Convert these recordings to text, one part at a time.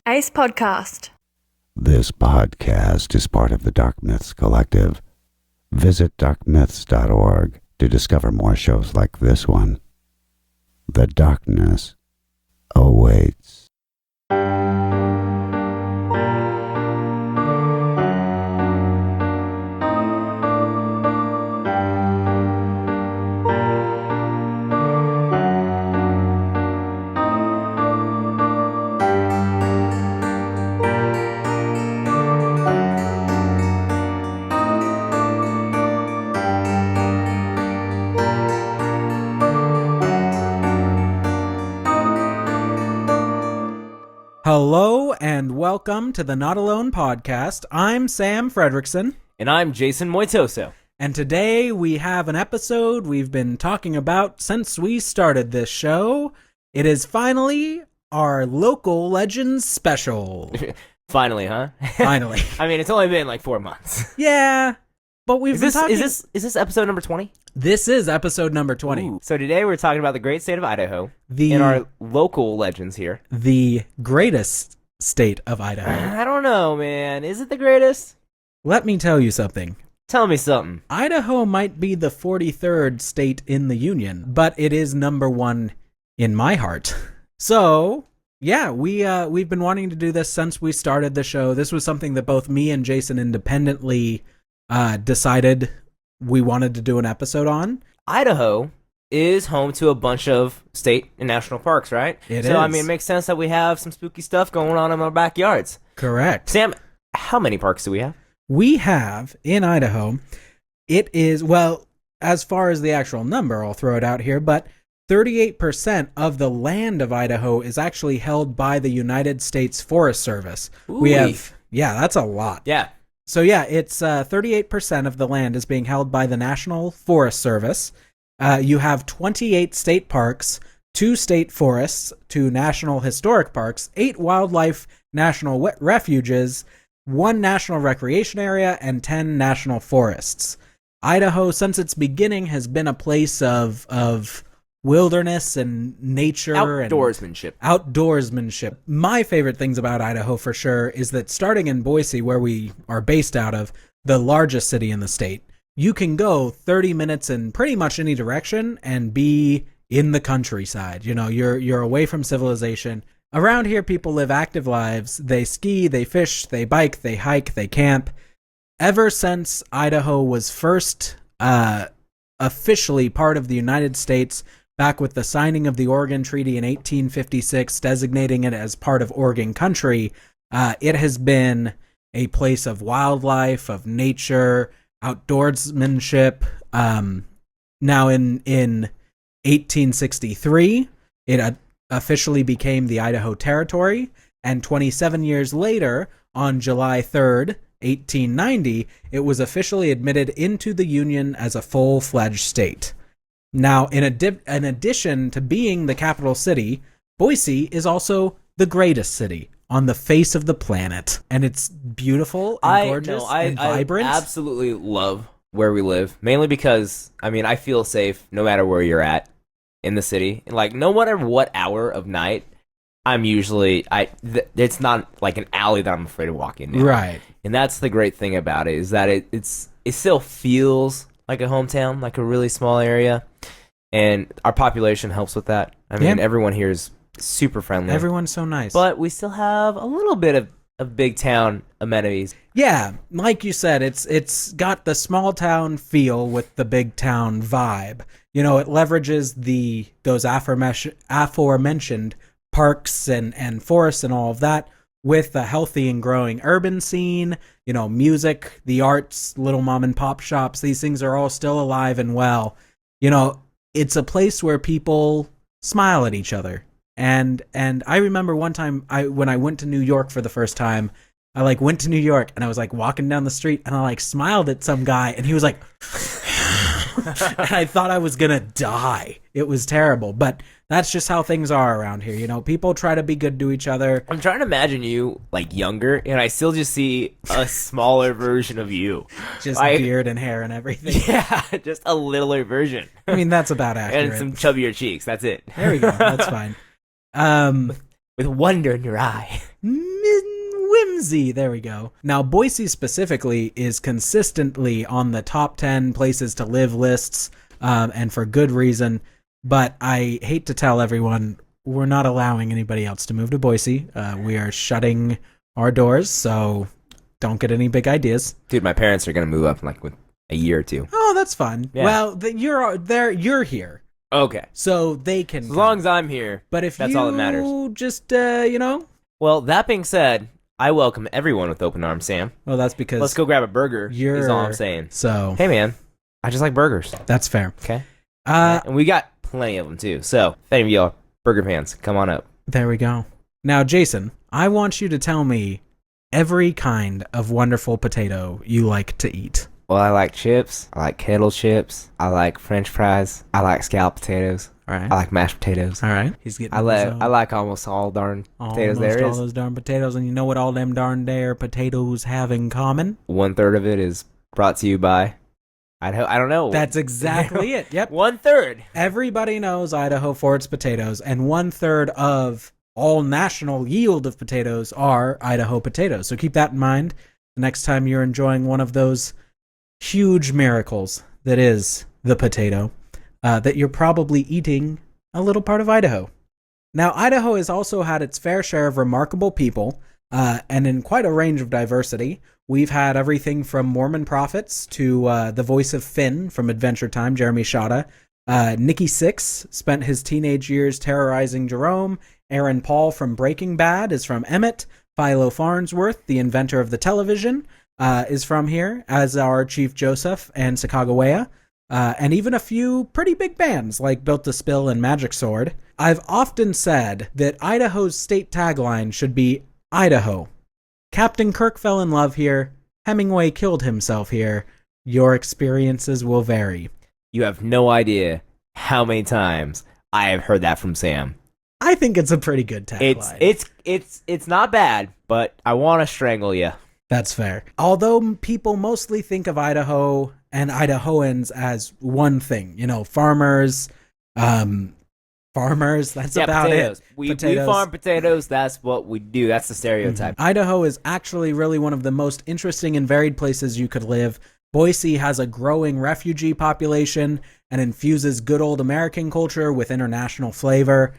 Ace Podcast. This podcast is part of the Dark Myths Collective. Visit darkmyths.org to discover more shows like this one. The darkness awaits. Hello and welcome to the Not Alone podcast. I'm Sam Fredrickson. And I'm Jason Moitoso. And today we have an episode we've been talking about since we started this show. It is finally our Local Legends special. Finally, huh? Finally. I mean, it's only been like 4 months. Yeah, but we've been talking... Is this episode number 20? This is episode number 20. Ooh. So today we're talking about the great state of Idaho The- and our local legends here. The greatest state of Idaho. I don't know, man. Is it the greatest? Let me tell you something. Tell me something. Idaho might be the 43rd state in the Union, but it is number one in my heart. So, yeah, we've been wanting to do this since we started the show. This was something that both me and Jason independently decided we wanted to do an episode on. Idaho is home to a bunch of state and national parks, right? It So, I is. mean, it makes sense that we have some spooky stuff going on in our backyards. Correct. Sam, how many parks do we have? We have in Idaho, it is, well, as far as the actual number, I'll throw it out here, but 38% of the land of Idaho is actually held by the United States Forest Service. We have, yeah, that's a lot. Yeah. So yeah, it's 38% of the land is being held by the National Forest Service. You have 28 state parks, 2 state forests, 2 national historic parks, 8 wildlife national refuges, 1 national recreation area, and 10 national forests. Idaho, since its beginning, has been a place of wilderness and nature Outdoorsmanship. and outdoorsmanship. My favorite things about Idaho for sure is that starting in Boise, where we are based out of, the largest city in the state, you can go 30 minutes in pretty much any direction and be in the countryside. You know, you're away from civilization. Around here, people live active lives. They ski, they fish, they bike, they hike, they camp. Ever since Idaho was first officially part of the United States, back with the signing of the Oregon Treaty in 1856, designating it as part of Oregon country, it has been a place of wildlife, of nature, outdoorsmanship. Now in 1863, it officially became the Idaho Territory, and 27 years later, on July 3rd, 1890, it was officially admitted into the Union as a full-fledged state. Now, in addition to being the capital city, Boise is also the greatest city on the face of the planet. And it's beautiful and gorgeous and vibrant. I absolutely love where we live, mainly because, I mean, I feel safe no matter where you're at in the city. Like, no matter what hour of night, I'm usually, it's not like an alley that I'm afraid to walk in now. Right. And that's the great thing about it, is that it still feels like a hometown, like a really small area. And our population helps with that. I mean, everyone here is super friendly. Everyone's so nice. But we still have a little bit of big town amenities. Yeah, like you said, it's got the small town feel with the big town vibe. You know, it leverages those aforementioned parks and forests and all of that with a healthy and growing urban scene, you know, music, the arts, little mom and pop shops. These things are all still alive and well. You know, it's a place where people smile at each other. And I remember one time when I went to New York for the first time, I went to New York and I was walking down the street and I smiled at some guy and he was like, and I thought I was gonna die. It was terrible, but that's just how things are around here. You know, people try to be good to each other. I'm trying to imagine you younger, and I still just see a smaller version of you, just beard and hair and everything. Yeah, just a littler version. I mean, that's about accurate. And some chubbier cheeks. That's it. There we go. That's fine. With wonder in your eye. Whimsy. There we go. Now, Boise specifically is consistently on the top 10 places to live lists, and for good reason. But I hate to tell everyone, we're not allowing anybody else to move to Boise. We are shutting our doors, so don't get any big ideas. Dude, my parents are going to move up in like with a year or two. Oh, that's fun. Yeah. Well, you're here. Okay. So they can As long as I'm here, but if that's you all that matters. Just, Well, that being said, I welcome everyone with open arms, Sam. well, that's because Let's go grab a burger, you're... is all I'm saying. So, Hey, man, I just like burgers. that's fair. Okay? And we got plenty of them, too. So, if any of y'all burger fans, come on up. There we go. Now, Jason, I want you to tell me every kind of wonderful potato you like to eat. Well, I like chips. I like kettle chips. I like French fries. I like scalloped potatoes. All right. I like mashed potatoes. All right. He's getting I like almost all darn potatoes there all is. those darn potatoes, and you know what all them darn there potatoes have in common? 1/3 of it is brought to you by Idaho. I don't know. That's exactly it. Yep. 1/3. Everybody knows Idaho for its potatoes, and 1/3 of all national yield of potatoes are Idaho potatoes. So keep that in mind the next time you're enjoying one of those huge miracles that is the potato, that you're probably eating a little part of Idaho. Now, Idaho has also had its fair share of remarkable people, and in quite a range of diversity. We've had everything from Mormon prophets to the voice of Finn from Adventure Time, Jeremy Shada. Nikki Sixx spent his teenage years terrorizing Jerome. Aaron Paul from Breaking Bad is from Emmett. Philo Farnsworth, the inventor of the television, is from here, as are Chief Joseph and Sacagawea, and even a few pretty big bands like Built to Spill and Magic Sword. I've often said that Idaho's state tagline should be Idaho. Captain Kirk fell in love here. Hemingway killed himself here. Your experiences will vary. You have no idea how many times I have heard that from Sam. I think it's a pretty good tagline. It's not bad, but I want to strangle you. That's fair. Although people mostly think of Idaho and Idahoans as one thing, farmers, that's about potatoes. it. We farm potatoes, that's what we do. That's the stereotype. Mm-hmm. Idaho is actually really one of the most interesting and varied places you could live. Boise has a growing refugee population and infuses good old American culture with international flavor.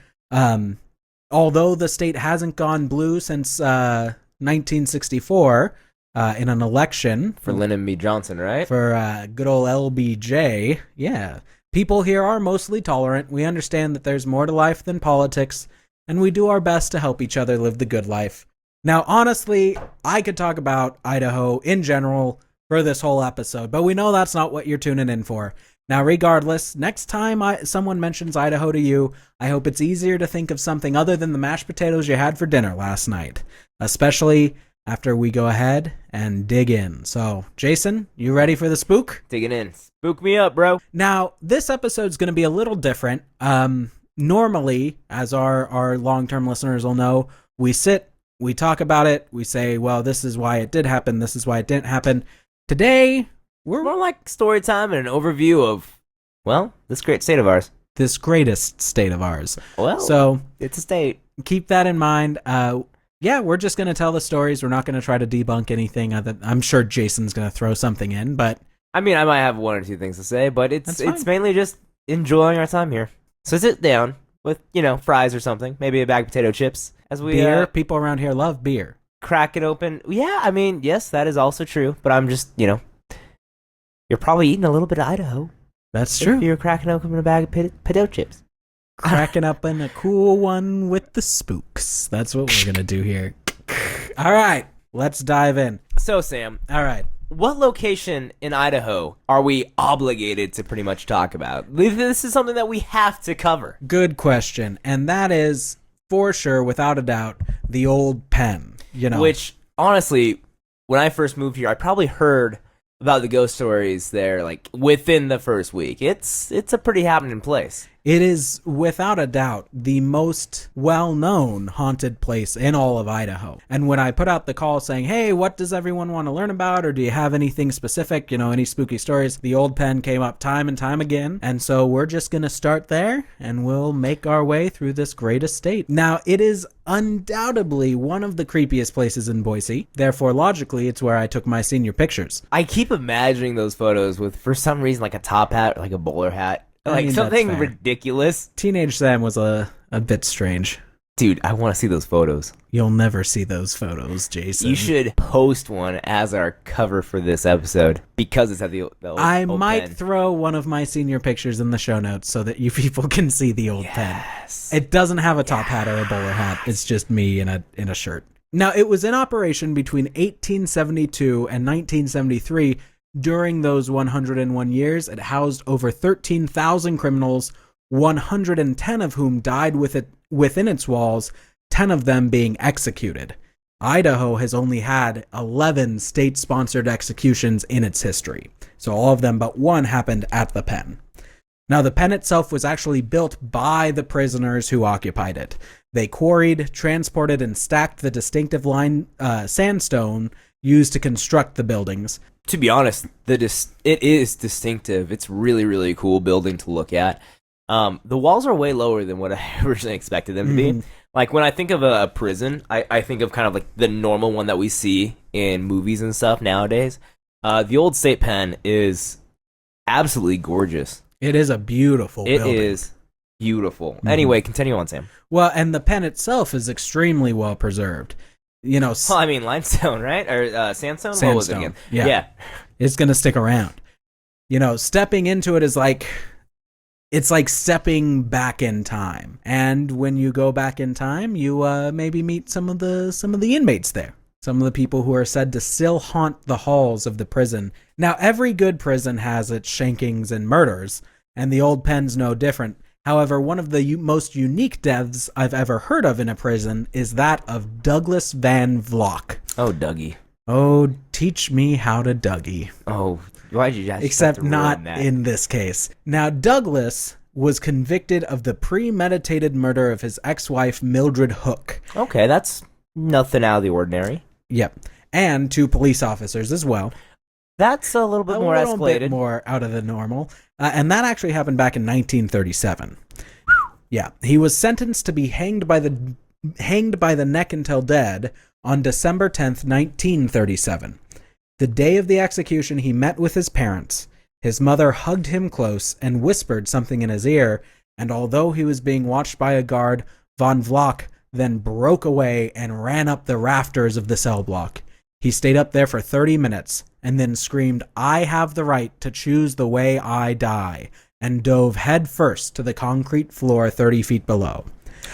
Although the state hasn't gone blue since 1964 in an election for Lyndon B. Johnson, right? For good old LBJ. Yeah. People here are mostly tolerant. We understand that there's more to life than politics, and we do our best to help each other live the good life. Now, honestly, I could talk about Idaho in general for this whole episode, but we know that's not what you're tuning in for. Now, regardless, next time someone mentions Idaho to you, I hope it's easier to think of something other than the mashed potatoes you had for dinner last night, especially after we go ahead and dig in. So, Jason, you ready for the spook? Digging in. Spook me up, bro. Now, this episode's going to be a little different. Normally, as our long-term listeners will know, we sit, we talk about it, we say, well, this is why it did happen, this is why it didn't happen. Today, we're more like story time and an overview of, well, this great state of ours. This greatest state of ours. Well, so it's a state. Keep that in mind. Yeah, we're just going to tell the stories. We're not going to try to debunk anything. I'm sure Jason's going to throw something in, but... I mean, I might have one or two things to say, but it's mainly just enjoying our time here. So sit down with, fries or something, maybe a bag of potato chips. As we beer, people around here love beer. Crack it open. Yeah, I mean, yes, that is also true, but I'm just, you're probably eating a little bit of Idaho. That's true. If you're cracking open a bag of potato chips. Cracking up in a cool one with the spooks. That's what we're going to do here. All right, let's dive in. So, Sam. All right. What location in Idaho are we obligated to pretty much talk about? This is something that we have to cover. Good question. And that is, for sure, without a doubt, the old pen. Which, honestly, when I first moved here, I probably heard about the ghost stories there, like, within the first week. It's a pretty happening place. It is, without a doubt, the most well-known haunted place in all of Idaho. And when I put out the call saying, hey, what does everyone want to learn about, or do you have anything specific, any spooky stories, the old pen came up time and time again. And so we're just going to start there, and we'll make our way through this great estate. Now, it is undoubtedly one of the creepiest places in Boise. Therefore, logically, it's where I took my senior pictures. I keep imagining those photos with, for some reason, like a top hat, like a bowler hat. Like something ridiculous. Teenage Sam was a bit strange. Dude, I want to see those photos. You'll never see those photos, Jason. You should post one as our cover for this episode because it's at the old I old might pen. throw one of my senior pictures in the show notes so that you people can see the old pen. It doesn't have a top hat or a bowler hat. It's just me in a shirt. Now, it was in operation between 1872 and 1973. During those 101 years, it housed over 13,000 criminals, 110 of whom died within its walls, 10 of them being executed. Idaho has only had 11 state-sponsored executions in its history, so all of them but one happened at the pen. Now, the pen itself was actually built by the prisoners who occupied it. They quarried, transported, and stacked the distinctive sandstone used to construct the buildings. To be honest, it is distinctive. It's really, really cool building to look at. The walls are way lower than what I originally expected them to be. Like, when I think of a prison, I think of kind of like the normal one that we see in movies and stuff nowadays. The old state pen is absolutely gorgeous. It is a beautiful building. It is beautiful. Anyway, continue on, Sam. Well, and the pen itself is extremely well preserved. Well, I mean, limestone, right? Or sandstone? Sandstone. What was it again? Yeah. It's going to stick around. Stepping into it is it's like stepping back in time. And when you go back in time, you maybe meet some of the inmates there. Some of the people who are said to still haunt the halls of the prison. Now, every good prison has its shankings and murders, and the old pen's no different. However, one of the most unique deaths I've ever heard of in a prison is that of Douglas Van Vlock. Oh, Dougie. Oh, teach me how to Dougie. Oh, why'd you just Except have to not ruin that? in this case. Now, Douglas was convicted of the premeditated murder of his ex-wife, Mildred Hook. Okay, that's nothing out of the ordinary. Yep. And 2 police officers as well. That's a little bit more escalated. A little bit more out of the normal. And that actually happened back in 1937. Yeah. He was sentenced to be hanged by the neck until dead on December 10th, 1937. The day of the execution, he met with his parents. His mother hugged him close and whispered something in his ear, and although he was being watched by a guard, Von Vlock then broke away and ran up the rafters of the cell block. He stayed up there for 30 minutes and then screamed, "I have the right to choose the way I die," and dove head first to the concrete floor 30 feet below.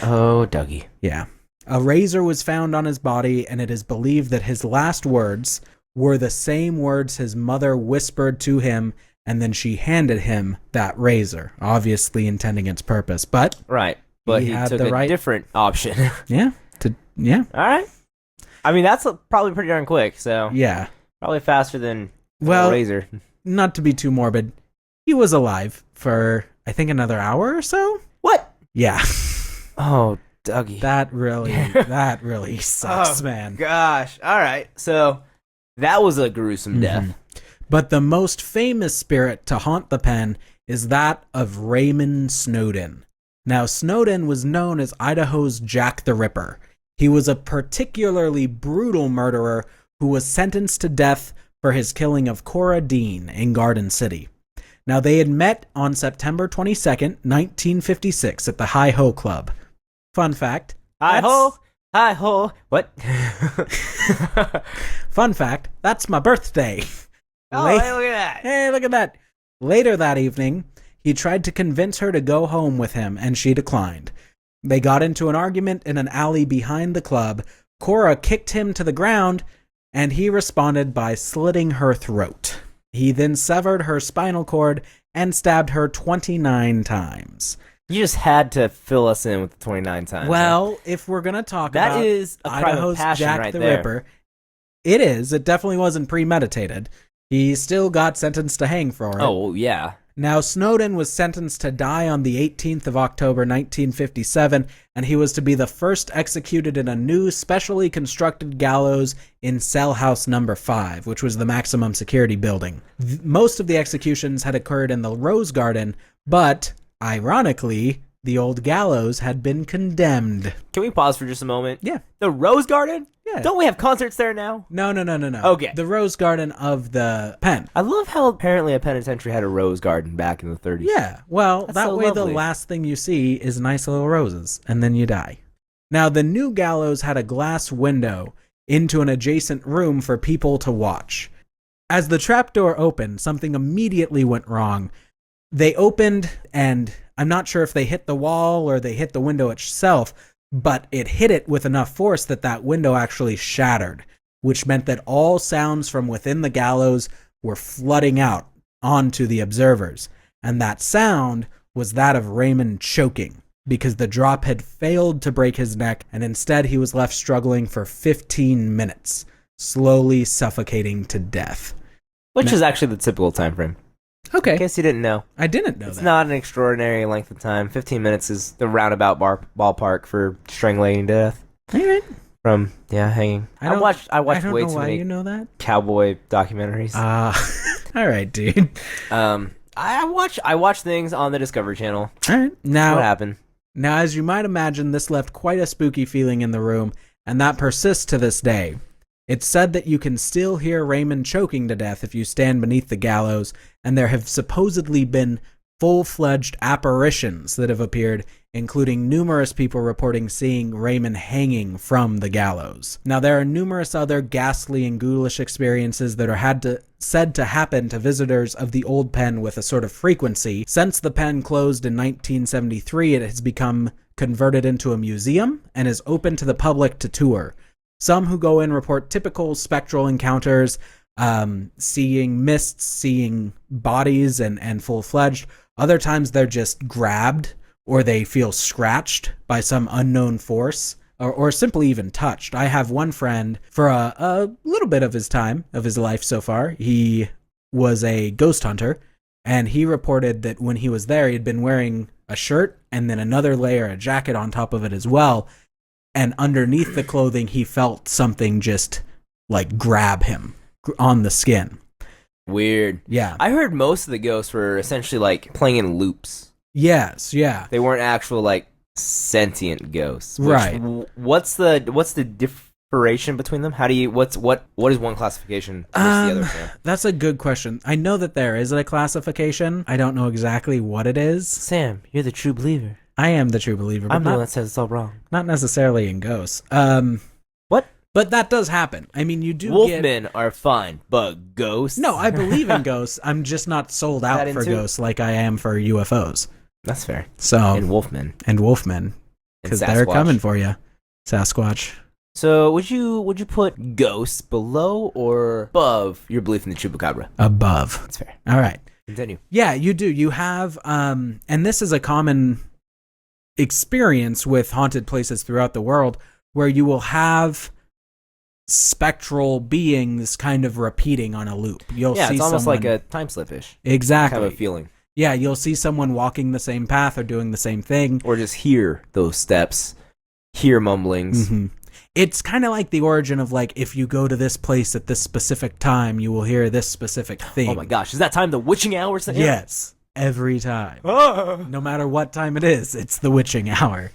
Oh, Dougie. Yeah. A razor was found on his body, and it is believed that his last words were the same words his mother whispered to him, and then she handed him that razor, obviously intending its purpose. But right, but he took a different option. Yeah. Yeah. All right. I mean, that's probably pretty darn quick. So yeah, probably faster than a razor. Not to be too morbid, he was alive for I think another hour or so. What? Yeah. Oh, Dougie. That really sucks, man. Gosh. All right. So that was a gruesome death. But the most famous spirit to haunt the pen is that of Raymond Snowden. Now, Snowden was known as Idaho's Jack the Ripper. He was a particularly brutal murderer who was sentenced to death for his killing of Cora Dean in Garden City. Now, they had met on September 22nd, 1956 at the Hi-Ho Club. Fun fact. Hi-ho! Hi-ho! What? Fun fact, that's my birthday. Oh, hey, look at that. Hey, look at that. Later that evening, he tried to convince her to go home with him, and she declined. They got into an argument in an alley behind the club. Cora kicked him to the ground, and he responded by slitting her throat. He then severed her spinal cord and stabbed her 29 times. You just had to fill us in with the 29 times. Well, if we're going to talk about that is a Idaho's Jack right the there. Ripper, it is. It definitely wasn't premeditated. He still got sentenced to hang for it. Oh, yeah. Now, Snowden was sentenced to die on the 18th of October, 1957, and he was to be the first executed in a new, specially constructed gallows in Cell House Number 5, which was the maximum security building. Most of the executions had occurred in the Rose Garden, but, ironically, the old gallows had been condemned. Can we pause for just a moment? Yeah. The Rose Garden? Yeah. Don't we have concerts there now? No. Okay. The Rose Garden of the pen. I love how apparently a penitentiary had a rose garden back in the 30s. Yeah, well, That's that so way lovely. the last thing you see is nice little roses, and then you die. Now, the new gallows had a glass window into an adjacent room for people to watch. As the trapdoor opened, something immediately went wrong. They opened, and I'm not sure if they hit the wall or they hit the window itself, but it hit it with enough force that window actually shattered, which meant that all sounds from within the gallows were flooding out onto the observers. And that sound was that of Raymond choking, because the drop had failed to break his neck, and instead he was left struggling for 15 minutes, slowly suffocating to death. Which is actually the typical time frame. Okay. In case you didn't know. I didn't know It's that. not an extraordinary length of time. 15 minutes is the roundabout ballpark for strangulating to death. All right. From, hanging. I watched I way don't know too why many you know that. cowboy documentaries. All right, dude. I watch things on the Discovery Channel. All right. What Now, happened? as you might imagine, this left quite a spooky feeling in the room, and that persists to this day. It's said that you can still hear Raymond choking to death if you stand beneath the gallows, and there have supposedly been full-fledged apparitions that have appeared, including numerous people reporting seeing Raymond hanging from the gallows. Now, there are numerous other ghastly and ghoulish experiences that are said to happen to visitors of the old pen with a sort of frequency. Since the pen closed in 1973, it has become converted into a museum and is open to the public to tour. Some who go in report typical spectral encounters, seeing mists, seeing bodies and full-fledged. Other times they're just grabbed or they feel scratched by some unknown force or simply even touched. I have one friend, for a little bit of his life so far, he was a ghost hunter, and he reported that when he was there, he'd been wearing a shirt and then another layer, a jacket on top of it as well. And underneath the clothing, he felt something just like grab him on the skin. Weird. Yeah. I heard most of the ghosts were essentially like playing in loops. Yes. Yeah. They weren't actual like sentient ghosts. Right. What's the differentiation between them? What is one classification versus the other? Sam? That's a good question. I know that there is a classification. I don't know exactly what it is. Sam, you're the true believer. I am the true believer, but I'm the one that says it's all wrong. Not necessarily in ghosts. What? But that does happen. I mean, you do Wolfmen are fine, but ghosts? No, I believe in ghosts. I'm just not sold out for ghosts like I am for UFOs. That's fair. So And Wolfmen. Because they're coming for you. Sasquatch. So would you put ghosts below or above your belief in the chupacabra? Above. That's fair. All right. Continue. Yeah, you do. You have, and this is a common experience with haunted places throughout the world, where you will have spectral beings kind of repeating on a loop. You'll see it's almost someone, like a time slip-ish. Exactly. Kind of a feeling. Yeah, you'll see someone walking the same path or doing the same thing. Or just hear those steps, hear mumblings. Mm-hmm. It's kind of like the origin of, like, if you go to this place at this specific time, you will hear this specific thing. Oh my gosh, is that time the witching hour? Yes, every time. Oh. No matter what time it is, it's the witching hour.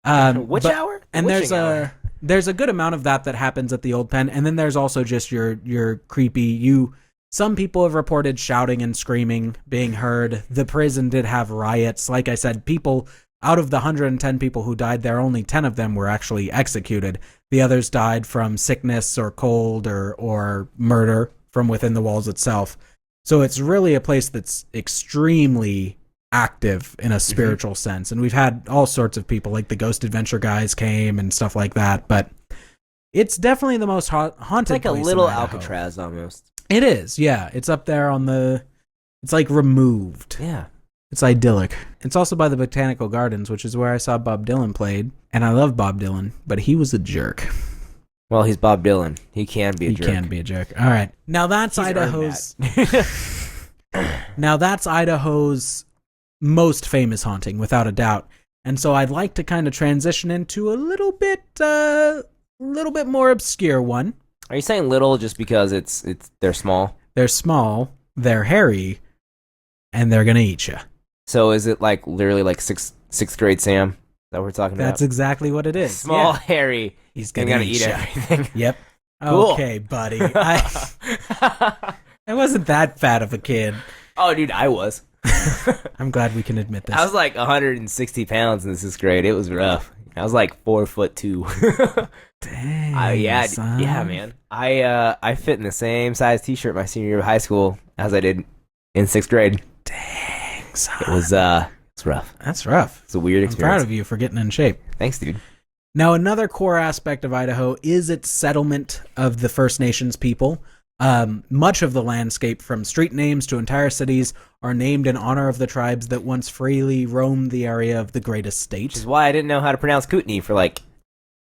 Witch hour? And Witching there's a good amount of that happens at the old pen, and then there's also just your creepy. Some people have reported shouting and screaming being heard. The prison did have riots. Like I said, people out of the 110 people who died there, only 10 of them were actually executed. The others died from sickness or cold or murder from within the walls itself. So it's really a place that's extremely active in a spiritual sense. And we've had all sorts of people, like the Ghost Adventure guys came and stuff like that. But it's definitely the most haunted It's like a place little in Idaho. Alcatraz almost. It is, yeah. It's up there on it's like removed. Yeah. It's idyllic. It's also by the Botanical Gardens, which is where I saw Bob Dylan played. And I love Bob Dylan, but he was a jerk. Well, he's Bob Dylan. He can be a jerk. He can be a jerk. All right. Now that's He's Idaho's... Now, that's Idaho's most famous haunting, without a doubt. And so I'd like to kind of transition into a little bit more obscure one. Are you saying little just because they're small? They're small, they're hairy, and they're gonna eat you. So is it like literally like sixth grade Sam that we're talking about? That's exactly what it is. Small, Yeah. hairy. He's gonna eat you. everything. Yep. Cool. Okay, buddy. I wasn't that fat of a kid. Oh, dude, I was. I'm glad we can admit this. I was like 160 pounds in 6th grade. It was rough. I was like 4'2". Dang, yeah, son. yeah, man. I fit in the same size T-shirt my senior year of high school as I did in 6th grade. Dang, son. It was it's rough. That's rough. It's a weird I'm experience. proud of you for getting in shape. Thanks, dude. Now, another core aspect of Idaho is its settlement of the First Nations people. Much of the landscape, from street names to entire cities, are named in honor of the tribes that once freely roamed the area of the greatest state. Which is why I didn't know how to pronounce Kootenai for like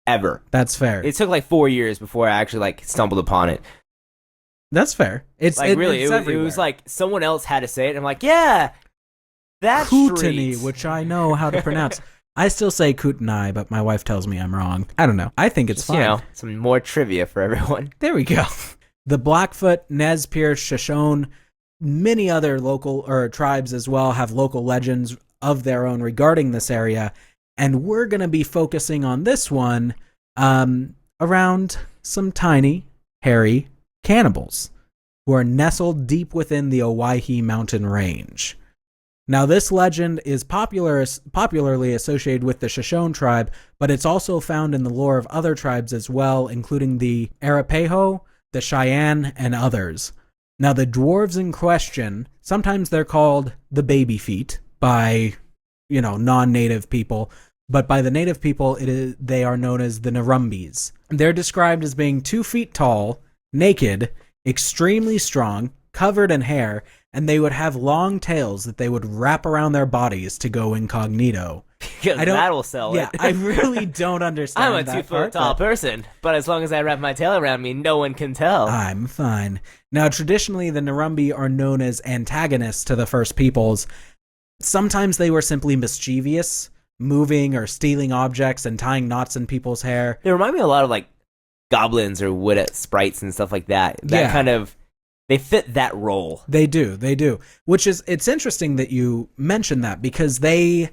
ever. That's fair. It took like 4 years before I actually like stumbled upon it. That's fair. It's Like really, it's it was like someone else had to say it. And I'm like, yeah, that's Kootenai, which I know how to pronounce. I still say Kootenai, but my wife tells me I'm wrong. I don't know. I think it's Just, fine. you know, some more trivia for everyone. There we go. The Blackfoot, Nez Perce, Shoshone, many other local or tribes as well have local legends of their own regarding this area, and we're going to be focusing on this one around some tiny, hairy cannibals who are nestled deep within the Owyhee mountain range. Now, this legend is popularly associated with the Shoshone tribe, but it's also found in the lore of other tribes as well, including the Arapaho, the Cheyenne, and others. Now, the dwarves in question, sometimes they're called the baby feet by, non-native people, but by the native people, they are known as the Nirumbees. They're described as being 2 feet tall, naked, extremely strong, covered in hair, and they would have long tails that they would wrap around their bodies to go incognito. Because that will sell it. Yeah, I really don't understand I'm a that 2 foot part, tall but person, but as long as I wrap my tail around me, no one can tell. I'm fine. Now, traditionally, the Nirumbee are known as antagonists to the First Peoples. Sometimes they were simply mischievous, moving or stealing objects and tying knots in people's hair. They remind me a lot of like goblins or wood sprites and stuff like that. That kind of, they fit that role. They do. Which is, it's interesting that you mentioned that, because they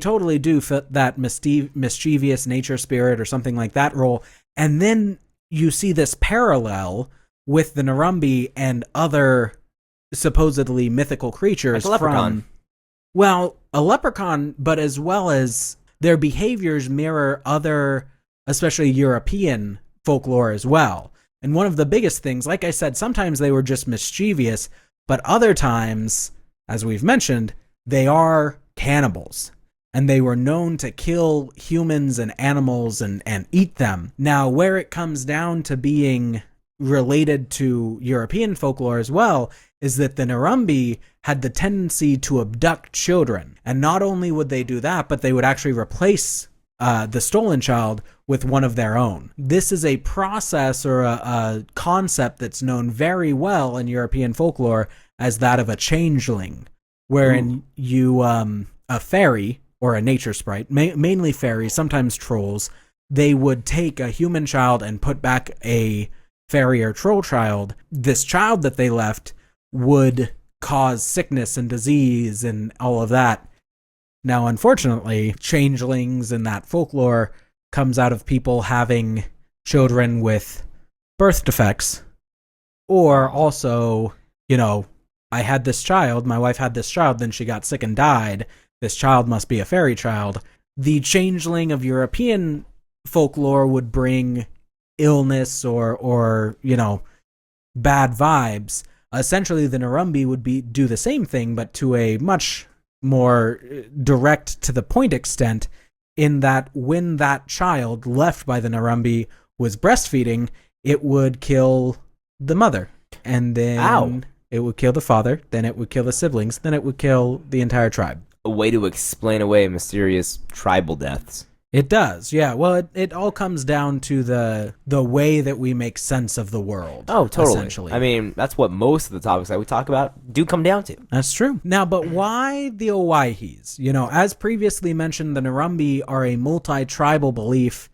totally do fit that mischievous nature spirit or something like that role. And then you see this parallel with the Nirumbee and other supposedly mythical creatures, like a leprechaun. A leprechaun, but as well as their behaviors mirror other, especially European folklore as well. And one of the biggest things, like I said, sometimes they were just mischievous, but other times, as we've mentioned, they are cannibals. And they were known to kill humans and animals and eat them. Now, where it comes down to being related to European folklore as well is that the Nirumbee had the tendency to abduct children. And not only would they do that, but they would actually replace the stolen child with one of their own. This is a process or a concept that's known very well in European folklore as that of a changeling, wherein a fairy or a nature sprite, mainly fairies, sometimes trolls, they would take a human child and put back a fairy or troll child. This child that they left would cause sickness and disease and all of that. Now, unfortunately, changelings and that folklore comes out of people having children with birth defects, or also, I had this child, my wife had this child, then she got sick and died. This child must be a fairy child. The changeling of European folklore would bring illness or bad vibes. Essentially, the Nirumbee would do the same thing, but to a much more direct to the point extent, in that when that child left by the Nirumbee was breastfeeding, it would kill the mother, and then it would kill the father, then it would kill the siblings, then it would kill the entire tribe. A way to explain away mysterious tribal deaths. It does, yeah. Well, it all comes down to the way that we make sense of the world. Oh, totally. Essentially. I mean, that's what most of the topics that we talk about do come down to. That's true. Now, but why the Owyhees? You know, as previously mentioned, the Nirumbee are a multi-tribal belief,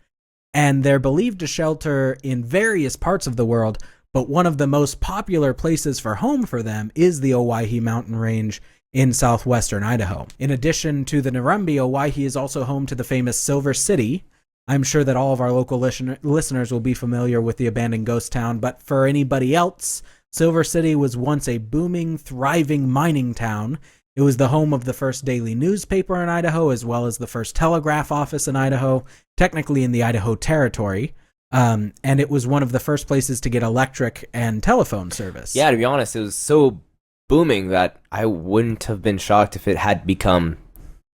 and they're believed to shelter in various parts of the world, but one of the most popular places for home for them is the Owyhee mountain range in southwestern Idaho. In addition to the Nirumbee, Owyhee is also home to the famous Silver City. I'm sure that all of our local listeners will be familiar with the abandoned ghost town, but for anybody else, Silver City was once a booming, thriving mining town. It was the home of the first daily newspaper in Idaho, as well as the first telegraph office in Idaho, technically in the Idaho Territory. And it was one of the first places to get electric and telephone service. Yeah, to be honest, it was so booming that I wouldn't have been shocked if it had become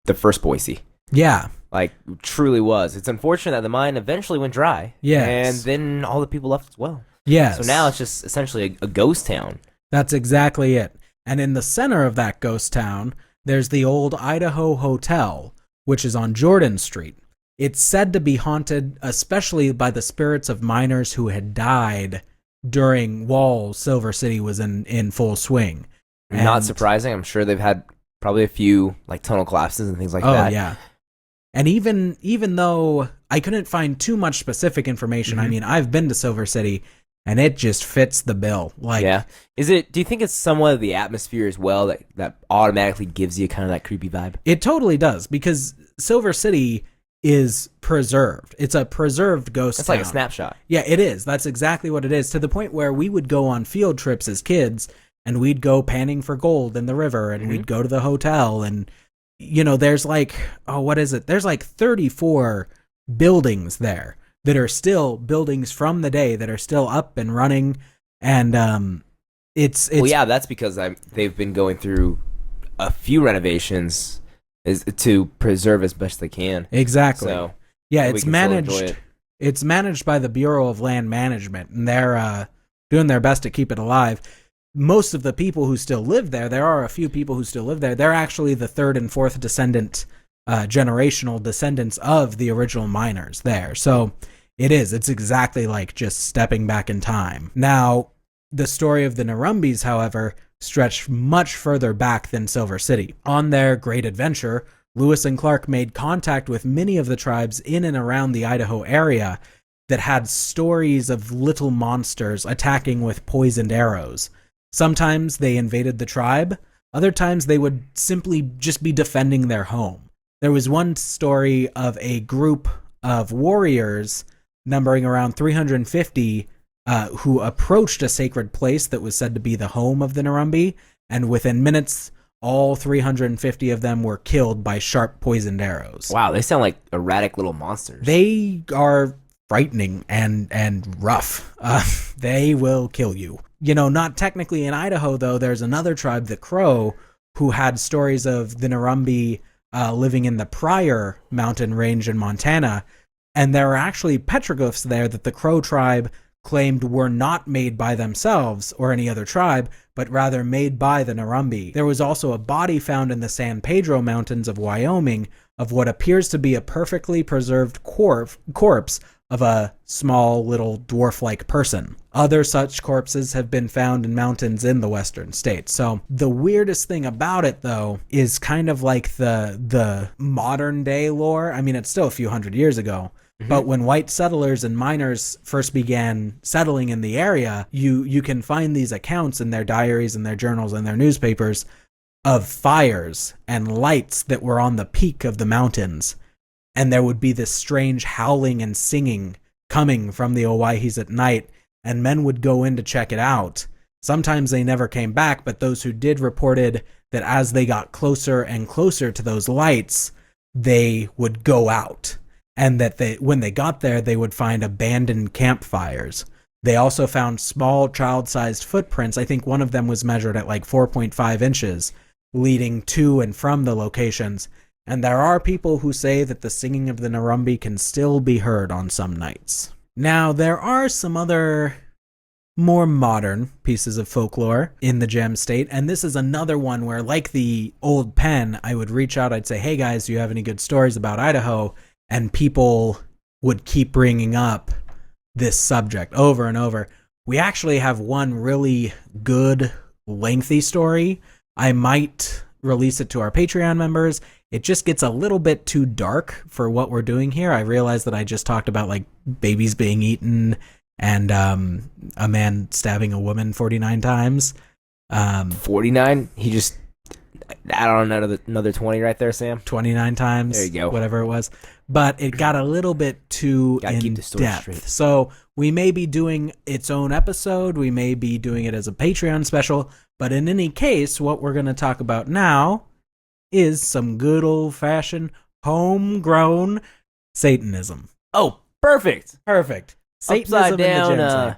the first Boise. Yeah. Like, truly was. It's unfortunate that the mine eventually went dry. Yes. And then all the people left as well. Yes. So now it's just essentially a ghost town. That's exactly it. And in the center of that ghost town, there's the old Idaho Hotel, which is on Jordan Street. It's said to be haunted especially by the spirits of miners who had died while Silver City was in full swing. Not surprising. I'm sure they've had probably a few like tunnel collapses and things like that. Oh, yeah. And even though I couldn't find too much specific information, I mean, I've been to Silver City, and it just fits the bill. Like, yeah. Do you think it's somewhat of the atmosphere as well that automatically gives you kind of that creepy vibe? It totally does, because Silver City is preserved. It's a preserved ghost town. It's like a snapshot. Yeah, it is. That's exactly what it is, to the point where we would go on field trips as kids, and we'd go panning for gold in the river, and we'd go to the hotel, and, you know, there's like, There's like 34 buildings there that are still buildings from the day that are still up and running, and it's well, yeah, that's because they've been going through a few renovations to preserve as best they can. Exactly. So yeah, it's managed. It's managed by the Bureau of Land Management, and they're doing their best to keep it alive. Most of the people who still live there are a few people who still live there. They're actually the third and fourth generational descendants of the original miners there. So it's exactly like just stepping back in time. Now, the story of the Nirumbees, however, stretched much further back than Silver City. On their great adventure, Lewis and Clark made contact with many of the tribes in and around the Idaho area that had stories of little monsters attacking with poisoned arrows. Sometimes they invaded the tribe, other times they would simply just be defending their home. There was one story of a group of warriors numbering around 350 who approached a sacred place that was said to be the home of the Nirumbee, and within minutes, all 350 of them were killed by sharp poisoned arrows. Wow, they sound like erratic little monsters. They are frightening and rough. They will kill you. You know, not technically in Idaho, though. There's another tribe, the Crow, who had stories of the Nirumbee living in the Pryor mountain range in Montana, and there are actually petroglyphs there that the Crow tribe claimed were not made by themselves or any other tribe, but rather made by the Nirumbee. There was also a body found in the San Pedro Mountains of Wyoming of what appears to be a perfectly preserved corpse of a small little dwarf-like person. Other such corpses have been found in mountains in the western states. So the weirdest thing about it, though, is kind of like the modern day lore. I mean, it's still a few hundred years ago. But when white settlers and miners first began settling in the area, you can find these accounts in their diaries and their journals and their newspapers of fires and lights that were on the peak of the mountains. And there would be this strange howling and singing coming from the Owyhees at night, and men would go in to check it out. Sometimes they never came back, but those who did reported that as they got closer and closer to those lights, they would go out. And that when they got there, they would find abandoned campfires. They also found small child-sized footprints. I think one of them was measured at like 4.5 inches, leading to and from the locations. And there are people who say that the singing of the Nirumbee can still be heard on some nights. Now, there are some other more modern pieces of folklore in the Gem State, and this is another one where, like the old pen, I would reach out, I'd say, hey guys, do you have any good stories about Idaho? and people would keep bringing up this subject over and over. We actually have one really good, lengthy story. I might release it to our Patreon members. It just gets a little bit too dark for what we're doing here. I realize that I just talked about like babies being eaten and a man stabbing a woman 49 times. 49? He just add on another 20 right there, Sam. 29 times. There you go. Whatever it was. But it got a little bit too in depth. So we may be doing its own episode. We may be doing it as a Patreon special. But in any case, what we're going to talk about now is some good old-fashioned, homegrown Satanism. Oh, perfect. Perfect. Satanism Upside down,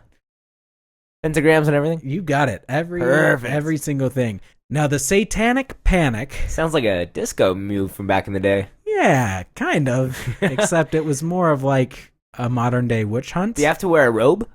pentagrams and everything. You got it. Every single thing. Now, the Satanic Panic. Sounds like a disco move from back in the day. Yeah, kind of. Except it was more of like a modern-day witch hunt. Do you have to wear a robe?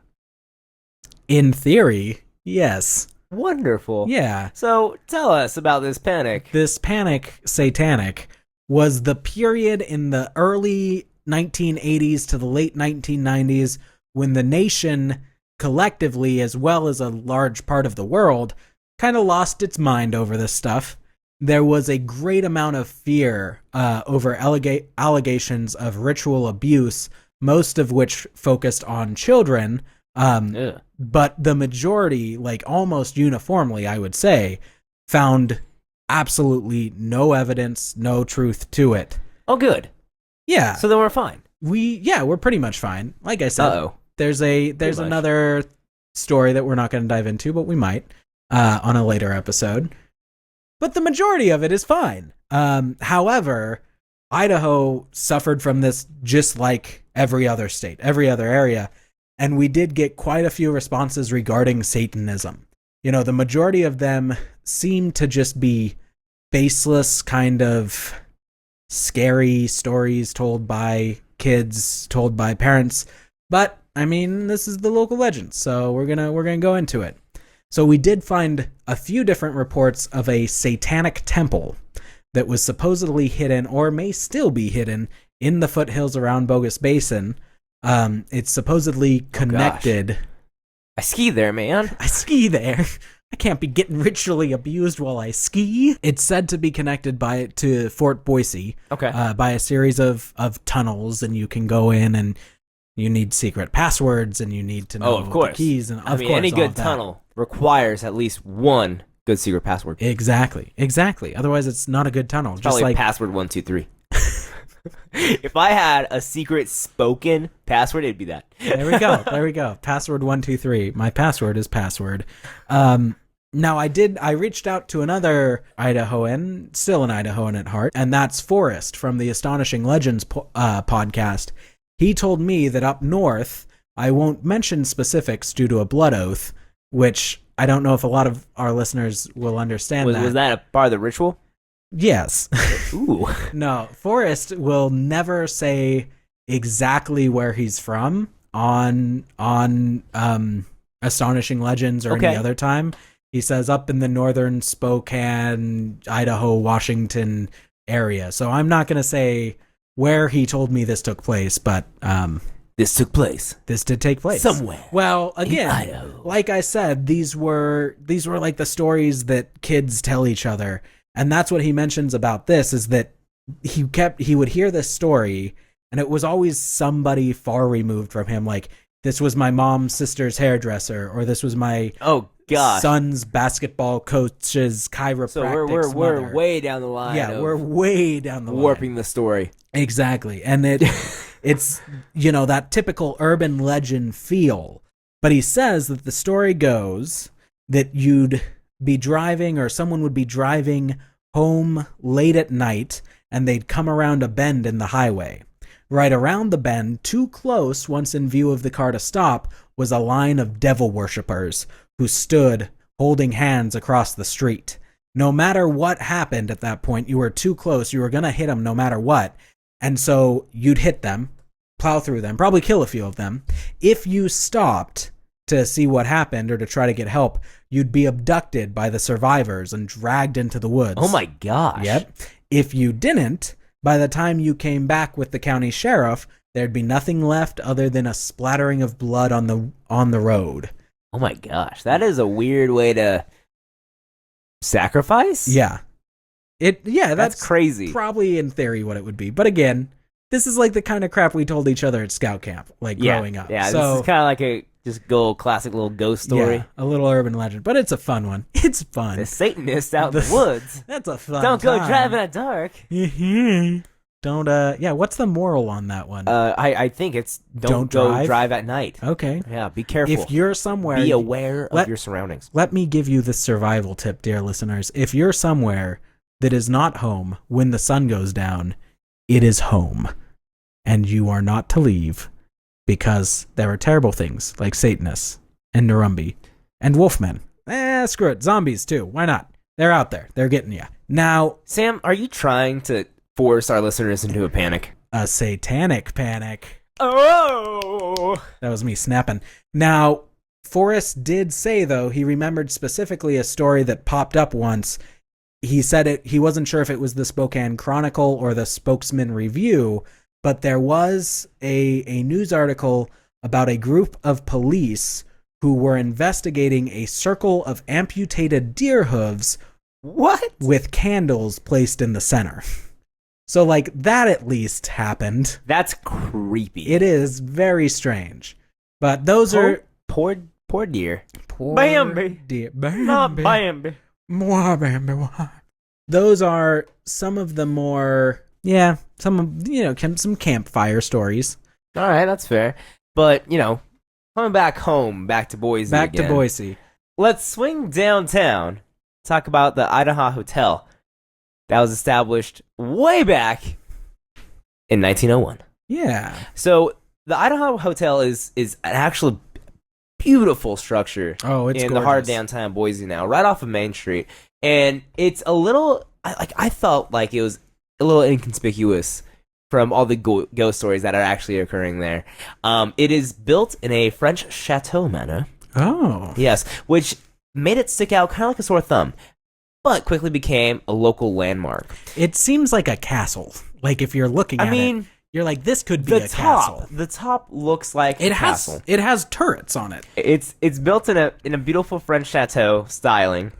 In theory, yes. Wonderful. Yeah. So tell us about this panic. This panic, satanic, was the period in the early 1980s to the late 1990s when the nation collectively, as well as a large part of the world, kind of lost its mind over this stuff. There was a great amount of fear over allegations of ritual abuse, most of which focused on children. But the majority, like almost uniformly, I would say, found absolutely no evidence, no truth to it. Oh, good. Yeah. So then we're fine. We're pretty much fine. Like I said, Uh-oh. there's another story that we're not going to dive into, but we might on a later episode. But the majority of it is fine. However, Idaho suffered from this just like every other state, every other area. And we did get quite a few responses regarding Satanism. You know, the majority of them seem to just be baseless, kind of scary stories told by kids, told by parents. But, I mean, this is the local legend, so we're gonna go into it. So we did find a few different reports of a satanic temple that was supposedly hidden, or may still be hidden, in the foothills around Bogus Basin. It's supposedly connected. I ski there, man. I ski there. I can't be getting ritually abused while I ski. It's said to be connected to Fort Boise. Okay. By a series of tunnels, and you can go in, and you need secret passwords, and you need to know the keys. And of course, any good tunnel requires at least one good secret password. Exactly. Otherwise, it's not a good tunnel. It's probably like password 123. If I had a secret spoken password, it'd be that. There we go. Password 123. My password is password. Now I reached out to another Idahoan, still an Idahoan at heart, and that's Forrest from the Astonishing Legends podcast. He told me that up north, I won't mention specifics due to a blood oath, which I don't know if a lot of our listeners will understand. Was that a part of the ritual? Yes. Ooh. No, Forrest will never say exactly where he's from on Astonishing Legends or any other time. He says up in the northern Spokane, Idaho, Washington area. So I'm not going to say where he told me this took place, but this took place. This did take place somewhere. Well, again, like I said, these were like the stories that kids tell each other. And that's what he mentions about this, is that he would hear this story, and it was always somebody far removed from him. Like, this was my mom's sister's hairdresser, or this was my son's basketball coach's chiropractic. So we're way down the line. Yeah, we're way down the line. Warping the story. Exactly. And it's, that typical urban legend feel. But he says that the story goes that you'd be driving, or someone would be driving home late at night, and they'd come around a bend in the highway. Right around the bend, too close, once in view of the car to stop, was a line of devil worshippers who stood holding hands across the street. No matter what happened at that point, you were too close. You were going to hit them no matter what. And so you'd hit them, plow through them, probably kill a few of them. If you stopped to see what happened or to try to get help, you'd be abducted by the survivors and dragged into the woods. Oh my gosh. Yep. If you didn't, By the time you came back with the county sheriff, there'd be nothing left other than a splattering of blood on the road. Oh my gosh, that is a weird way to sacrifice? Yeah. That's crazy. Probably in theory what it would be. But again, this is like the kind of crap we told each other at scout camp, like growing up. Yeah, so, this is kind of like a just good classic little ghost story. Yeah, a little urban legend, but it's a fun one. It's fun. The Satanist out in the woods. That's a fun Don't go time. driving at dark. Don't what's the moral on that one? I think it's don't go drive at night. Okay. Yeah, be careful. If you're somewhere, be aware of your surroundings. Let me give you the survival tip, dear listeners. If you're somewhere that is not home when the sun goes down, it is home. And you are not to leave because there are terrible things like Satanists and Nirumbee and Wolfmen. Screw it. Zombies too. Why not? They're out there. They're getting you. Now, Sam, are you trying to force our listeners into a panic? A satanic panic. Oh! That was me snapping. Now, Forrest did say, though, he remembered specifically a story that popped up once. He said he wasn't sure if it was the Spokane Chronicle or the Spokesman Review, but there was a news article about a group of police who were investigating a circle of amputated deer hooves. What? With candles placed in the center. So, like, that at least happened. That's creepy. It is very strange. But those are... Poor deer. Poor Bambi. deer. Not Bambi. More Bambi. Those are some of the more... Yeah, some campfire stories. All right, that's fair. But, coming back home, back to Boise to Boise. Let's swing downtown. Talk about the Idaho Hotel that was established way back in 1901. Yeah. So the Idaho Hotel is an actual beautiful structure. Oh, it's in gorgeous. The heart of downtown Boise now, right off of Main Street, and it's a little. I felt like it was a little inconspicuous from all the ghost stories that are actually occurring there. It is built in a French chateau manner. Oh. Yes, which made it stick out kind of like a sore thumb, but quickly became a local landmark. It seems like a castle. Like, if you're looking at it, you're like, this could be a castle. The top looks like a castle. It has turrets on it. It's built in a beautiful French chateau styling,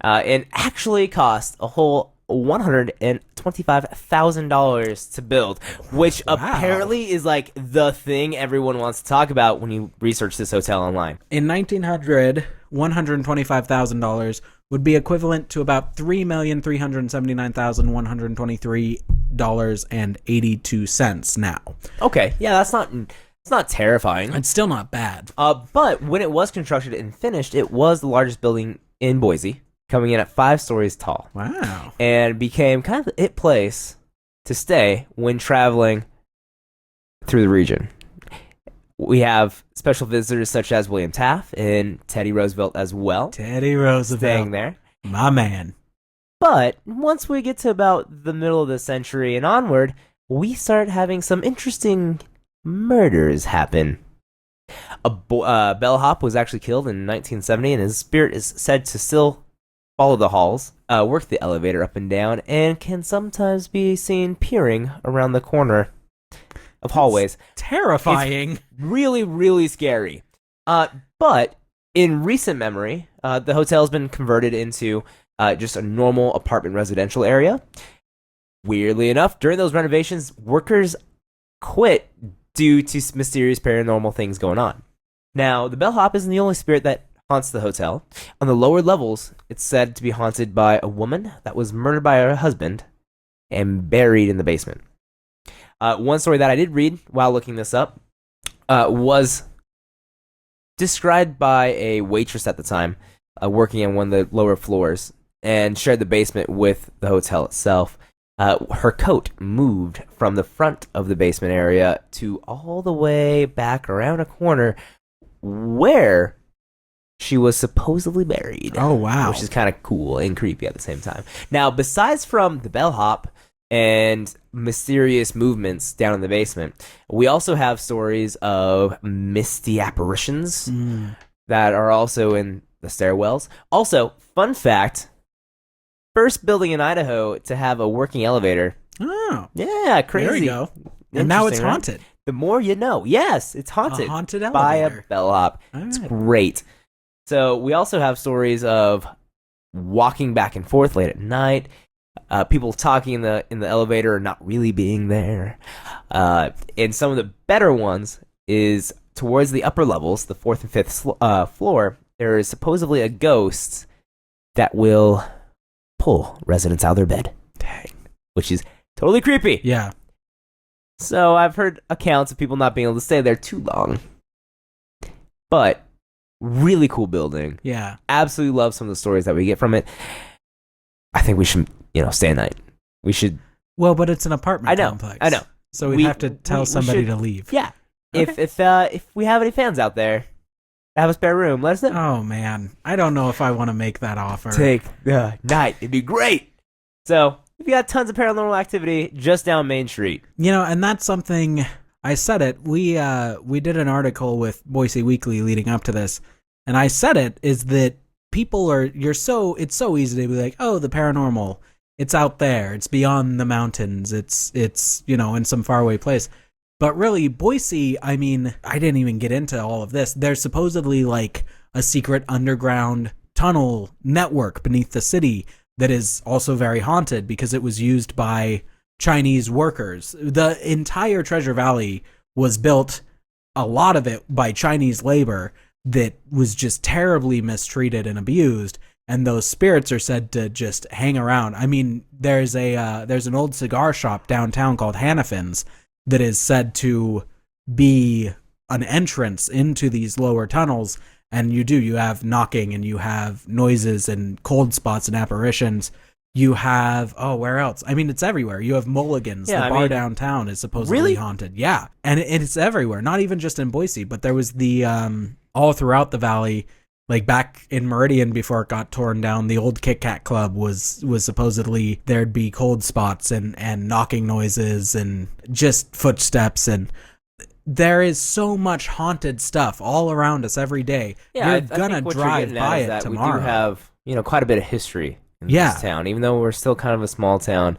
and actually cost a whole $125,000 to build, which apparently is like the thing everyone wants to talk about when you research this hotel online. In 1900, $125,000 would be equivalent to about $3,379,123.82 now. Okay, yeah, it's not terrifying. It's still not bad. But when it was constructed and finished, it was the largest building in Boise, coming in at 5 stories tall. Wow. And became kind of the it place to stay when traveling through the region. We have special visitors such as William Taft and Teddy Roosevelt as well. Teddy Roosevelt. Staying there. My man. But once we get to about the middle of the century and onward, we start having some interesting murders happen. A bellhop was actually killed in 1970, and his spirit is said to still follow the halls, work the elevator up and down, and can sometimes be seen peering around the corner of hallways. It's terrifying. It's really, really scary. But in recent memory, the hotel has been converted into just a normal apartment residential area. Weirdly enough, during those renovations, workers quit due to mysterious paranormal things going on. Now, the bellhop isn't the only spirit that haunts the hotel. On the lower levels, it's said to be haunted by a woman that was murdered by her husband and buried in the basement. One story that I did read while looking this up was described by a waitress at the time, working on one of the lower floors, and shared the basement with the hotel itself. Her coat moved from the front of the basement area to all the way back around a corner where she was supposedly buried. Oh, wow. Which is kind of cool and creepy at the same time. Now, besides from the bellhop and mysterious movements down in the basement, we also have stories of misty apparitions that are also in the stairwells. Also, fun fact, first building in Idaho to have a working elevator Oh, Yeah, crazy. there we go. And now it's Interesting, right? haunted. The more you know. Yes, it's haunted. A haunted By elevator. a bellhop. All It's right. great. So we also have stories of walking back and forth late at night, people talking in the elevator and not really being there. And some of the better ones is towards the upper levels, the 4th and 5th floor, there is supposedly a ghost that will pull residents out of their bed. Dang. Which is totally creepy. Yeah. So I've heard accounts of people not being able to stay there too long. But really cool building. Yeah. Absolutely love some of the stories that we get from it. I think we should, stay a night. We should. Well, but it's an apartment I know. complex. I know. So we'd have to tell we somebody should- to leave. Yeah. Okay. If we have any fans out there, have a spare room, let us know. Oh, man. I don't know if I want to make that offer. Take the night. It'd be great. So we've got tons of paranormal activity just down Main Street. And that's something, I said it. We did an article with Boise Weekly leading up to this, and I said it, is that people it's so easy to be like, oh, the paranormal, it's out there, it's beyond the mountains, it's in some faraway place. But really, Boise, I mean, I didn't even get into all of this. There's supposedly like a secret underground tunnel network beneath the city that is also very haunted because it was used by Chinese workers. The entire Treasure Valley was built, a lot of it, by Chinese labor that was just terribly mistreated and abused. And those spirits are said to just hang around. I mean, there's an old cigar shop downtown called Hannafin's that is said to be an entrance into these lower tunnels. And you have knocking and you have noises and cold spots and apparitions. You have, where else? I mean, it's everywhere. You have Mulligan's. Yeah, the bar downtown is supposedly really? haunted. Yeah. And it's everywhere. Not even just in Boise, but there was the, all throughout the valley, like back in Meridian before it got torn down, the old Kit Kat Club was supposedly, there'd be cold spots and knocking noises and just footsteps, and there is so much haunted stuff all around us every day. Yeah, You're gonna drive by it tomorrow. We do have, quite a bit of history in this town. Even though we're still kind of a small town,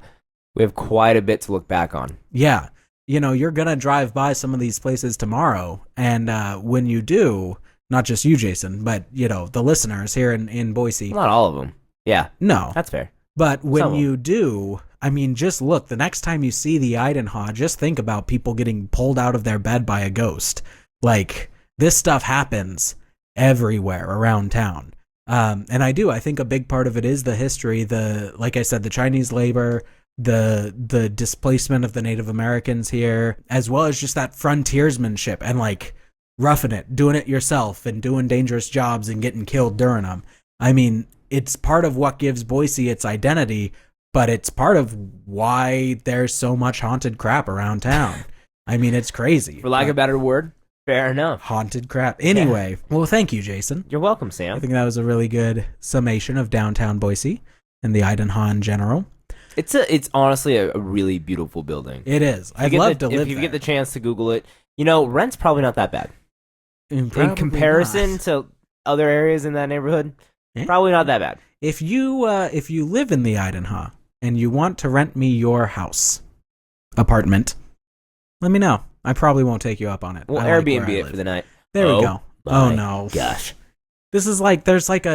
we have quite a bit to look back on. Yeah. You're gonna drive by some of these places tomorrow, and when you do, not just you, Jason, but the listeners here in Boise. Not all of them. Yeah. No. That's fair. But when Some of you do, I mean, just look, the next time you see the Idanha, just think about people getting pulled out of their bed by a ghost. Like, this stuff happens everywhere around town. And I think a big part of it is the history, like I said, the Chinese labor, the displacement of the Native Americans here, as well as just that frontiersmanship and like roughing it, doing it yourself and doing dangerous jobs and getting killed during them. I mean, it's part of what gives Boise its identity, but it's part of why there's so much haunted crap around town. I mean, it's crazy. For lack of a better word, fair enough. Haunted crap. Anyway, well, thank you, Jason. You're welcome, I Sam. think that was a really good summation of downtown Boise and the Idanha in general. It's honestly a really beautiful building. It is. I'd love to live If you there. get the chance to Google it, rent's probably not that bad. In Probably comparison not. to other areas in that neighborhood, Yeah. probably not that bad. If you live in the Idanha and you want to rent me your apartment, let me know. I probably won't take you up on it. We'll I like where Airbnb I it live. for the night. There we Oh go. my Oh no. Gosh. This is like, there's like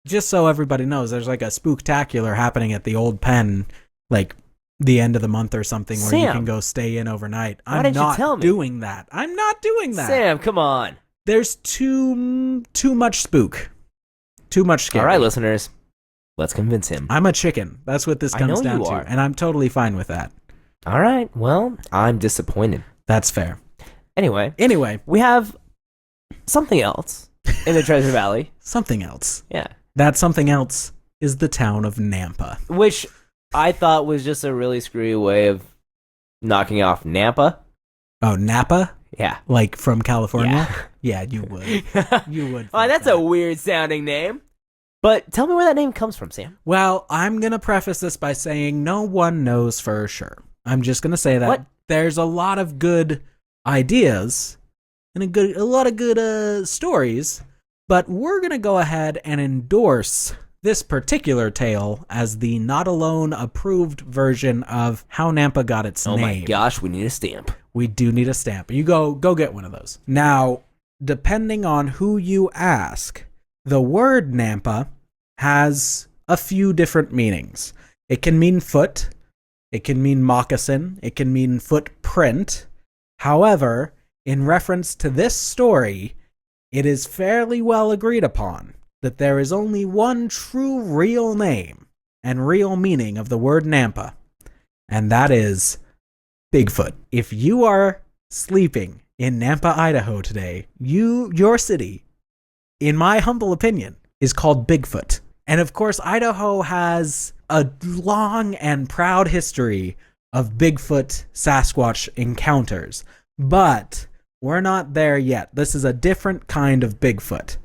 just so everybody knows, there's like a spooktacular happening at the old pen, like the end of the month or something, where you Sam. can go stay in overnight. Why I'm didn't you not tell me? doing that. I'm not doing that. Sam, come on. There's too much spook. Too much scary. All right, listeners. Let's convince him. I'm a chicken. That's what this I comes know down you to. are. And I'm totally fine with that. All right. Well, I'm disappointed. That's fair. Anyway, we have something else in the Treasure Valley. Something else. Yeah. That something else is the town of Nampa. Which I thought was just a really screwy way of knocking off Nampa. Oh, Napa? Yeah. Like from California? Yeah. Yeah, you would. You would. Well, think that's that. a weird sounding name. But tell me where that name comes from, Sam. Well, I'm going to preface this by saying no one knows for sure. I'm just going to say that What? there's a lot of good ideas and a lot of good stories, but we're going to go ahead and endorse this particular tale as the Not Alone approved version of how Nampa got its name. Oh my gosh, we need a stamp. We do need a stamp. You go get one of those. Now, depending on who you ask, the word Nampa has a few different meanings. It can mean foot, it can mean moccasin, it can mean footprint. However, in reference to this story, it is fairly well agreed upon that there is only one true real name and real meaning of the word Nampa, and that is Bigfoot. If you are sleeping in Nampa, Idaho today, your city, in my humble opinion, is called Bigfoot. And of course, Idaho has a long and proud history of Bigfoot Sasquatch encounters, but we're not there yet. This is a different kind of Bigfoot.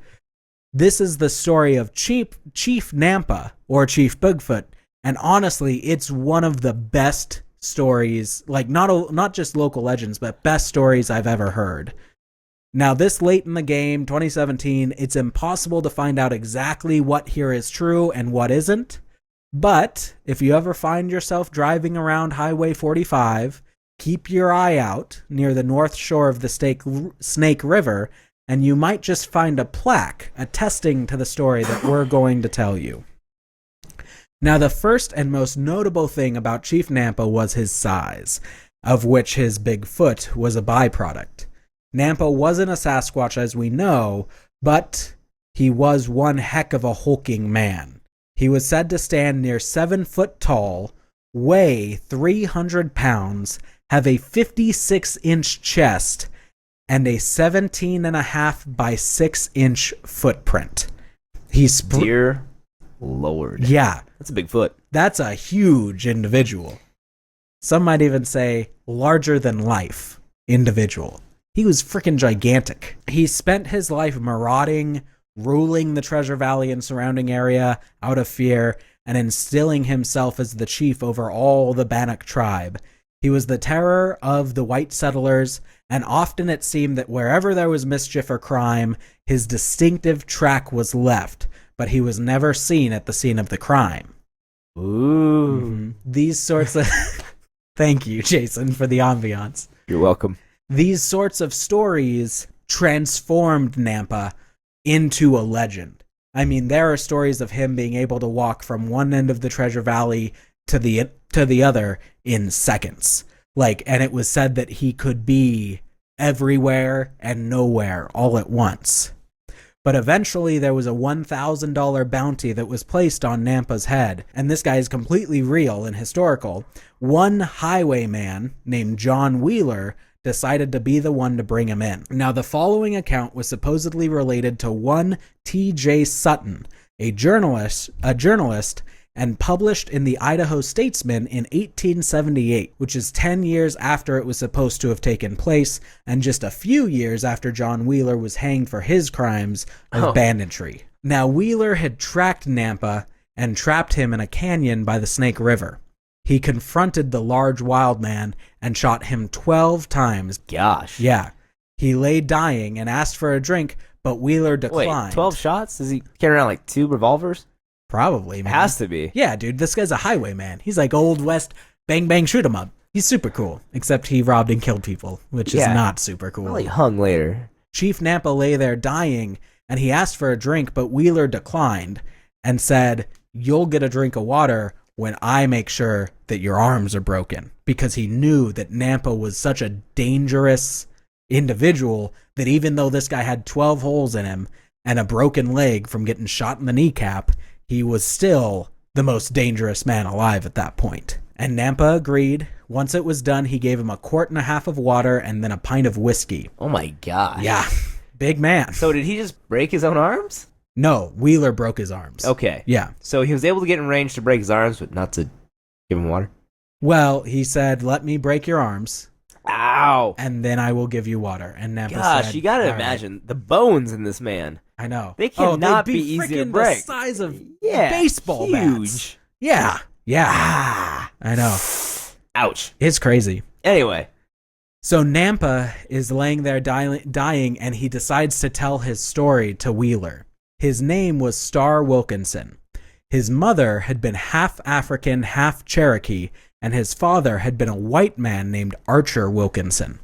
This is the story of Chief Nampa, or Chief Bigfoot, and honestly, it's one of the best stories, like not just local legends, but best stories I've ever heard. Now, this late in the game, 2017, it's impossible to find out exactly what here is true and what isn't, but if you ever find yourself driving around Highway 45, keep your eye out near the north shore of the Snake River, and you might just find a plaque attesting to the story that we're going to tell you. Now, the first and most notable thing about Chief Nampa was his size, of which his big foot was a byproduct. Nampa wasn't a Sasquatch as we know, but he was one heck of a hulking man. He was said to stand near 7 foot tall, weigh 300 pounds, have a 56-inch chest, and a 17.5 by 6-inch footprint. Dear Lord. Yeah. That's a big foot. That's a huge individual. Some might even say larger than life individual. He was freaking gigantic. He spent his life marauding, ruling the Treasure Valley and surrounding area out of fear, and instilling himself as the chief over all the Bannock tribe. He was the terror of the white settlers, and often it seemed that wherever there was mischief or crime, his distinctive track was left, but he was never seen at the scene of the crime. Ooh. Mm-hmm. These sorts of... Thank you, Jason, for the ambiance. You're welcome. These sorts of stories transformed Nampa into a legend. I mean, there are stories of him being able to walk from one end of the Treasure Valley to the other in seconds. And it was said that he could be everywhere and nowhere all at once. But eventually there was a $1,000 bounty that was placed on Nampa's head, and this guy is completely real and historical. One highwayman named John Wheeler decided to be the one to bring him in. Now, the following account was supposedly related to one T.J. Sutton, a journalist, and published in the Idaho Statesman in 1878, which is 10 years after it was supposed to have taken place, and just a few years after John Wheeler was hanged for his crimes of banditry. Now, Wheeler had tracked Nampa and trapped him in a canyon by the Snake River. He confronted the large wild man and shot him 12 times. Gosh. Yeah. He lay dying and asked for a drink, but Wheeler declined. Wait, 12 shots? Does he carry around like 2 revolvers? Probably, man. It has to be. Yeah, dude, this guy's a highwayman. He's like Old West, bang, bang, shoot 'em up. He's super cool, except he robbed and killed people, which is not super cool. Probably hung later. Chief Nampa lay there dying, and he asked for a drink, but Wheeler declined and said, "You'll get a drink of water when I make sure that your arms are broken," because he knew that Nampa was such a dangerous individual that even though this guy had 12 holes in him and a broken leg from getting shot in the kneecap, he was still the most dangerous man alive at that point. And Nampa agreed. Once it was done, he gave him 1.5 quarts of water and then a pint of whiskey. Oh my gosh. Yeah, big man. So did he just break his own arms? No, Wheeler broke his arms. Okay. Yeah. So he was able to get in range to break his arms, but not to give him water? Well, he said, "Let me break your arms. Ow. And then I will give you water." And Nampa Gosh, said, you gotta "All imagine right." the bones in this man. I know. They cannot they'd be easy to freaking break. The size of Yeah, baseball huge. bats. Yeah. Yeah. I know. Ouch. It's crazy. Anyway. So Nampa is laying there dying, and he decides to tell his story to Wheeler. His name was Star Wilkinson. His mother had been half African, half Cherokee, and his father had been a white man named Archer Wilkinson.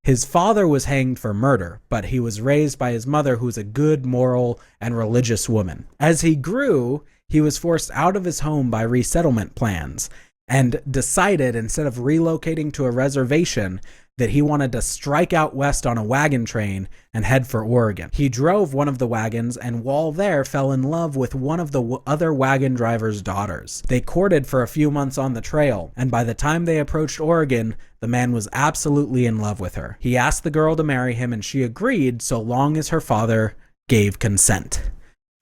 His father was hanged for murder, but he was raised by his mother, who was a good, moral, and religious woman. As he grew, he was forced out of his home by resettlement plans and decided, instead of relocating to a reservation, that he wanted to strike out west on a wagon train and head for Oregon. He drove one of the wagons, and while there, fell in love with one of the other wagon driver's daughters. They courted for a few months on the trail, and by the time they approached Oregon, the man was absolutely in love with her. He asked the girl to marry him, and she agreed so long as her father gave consent.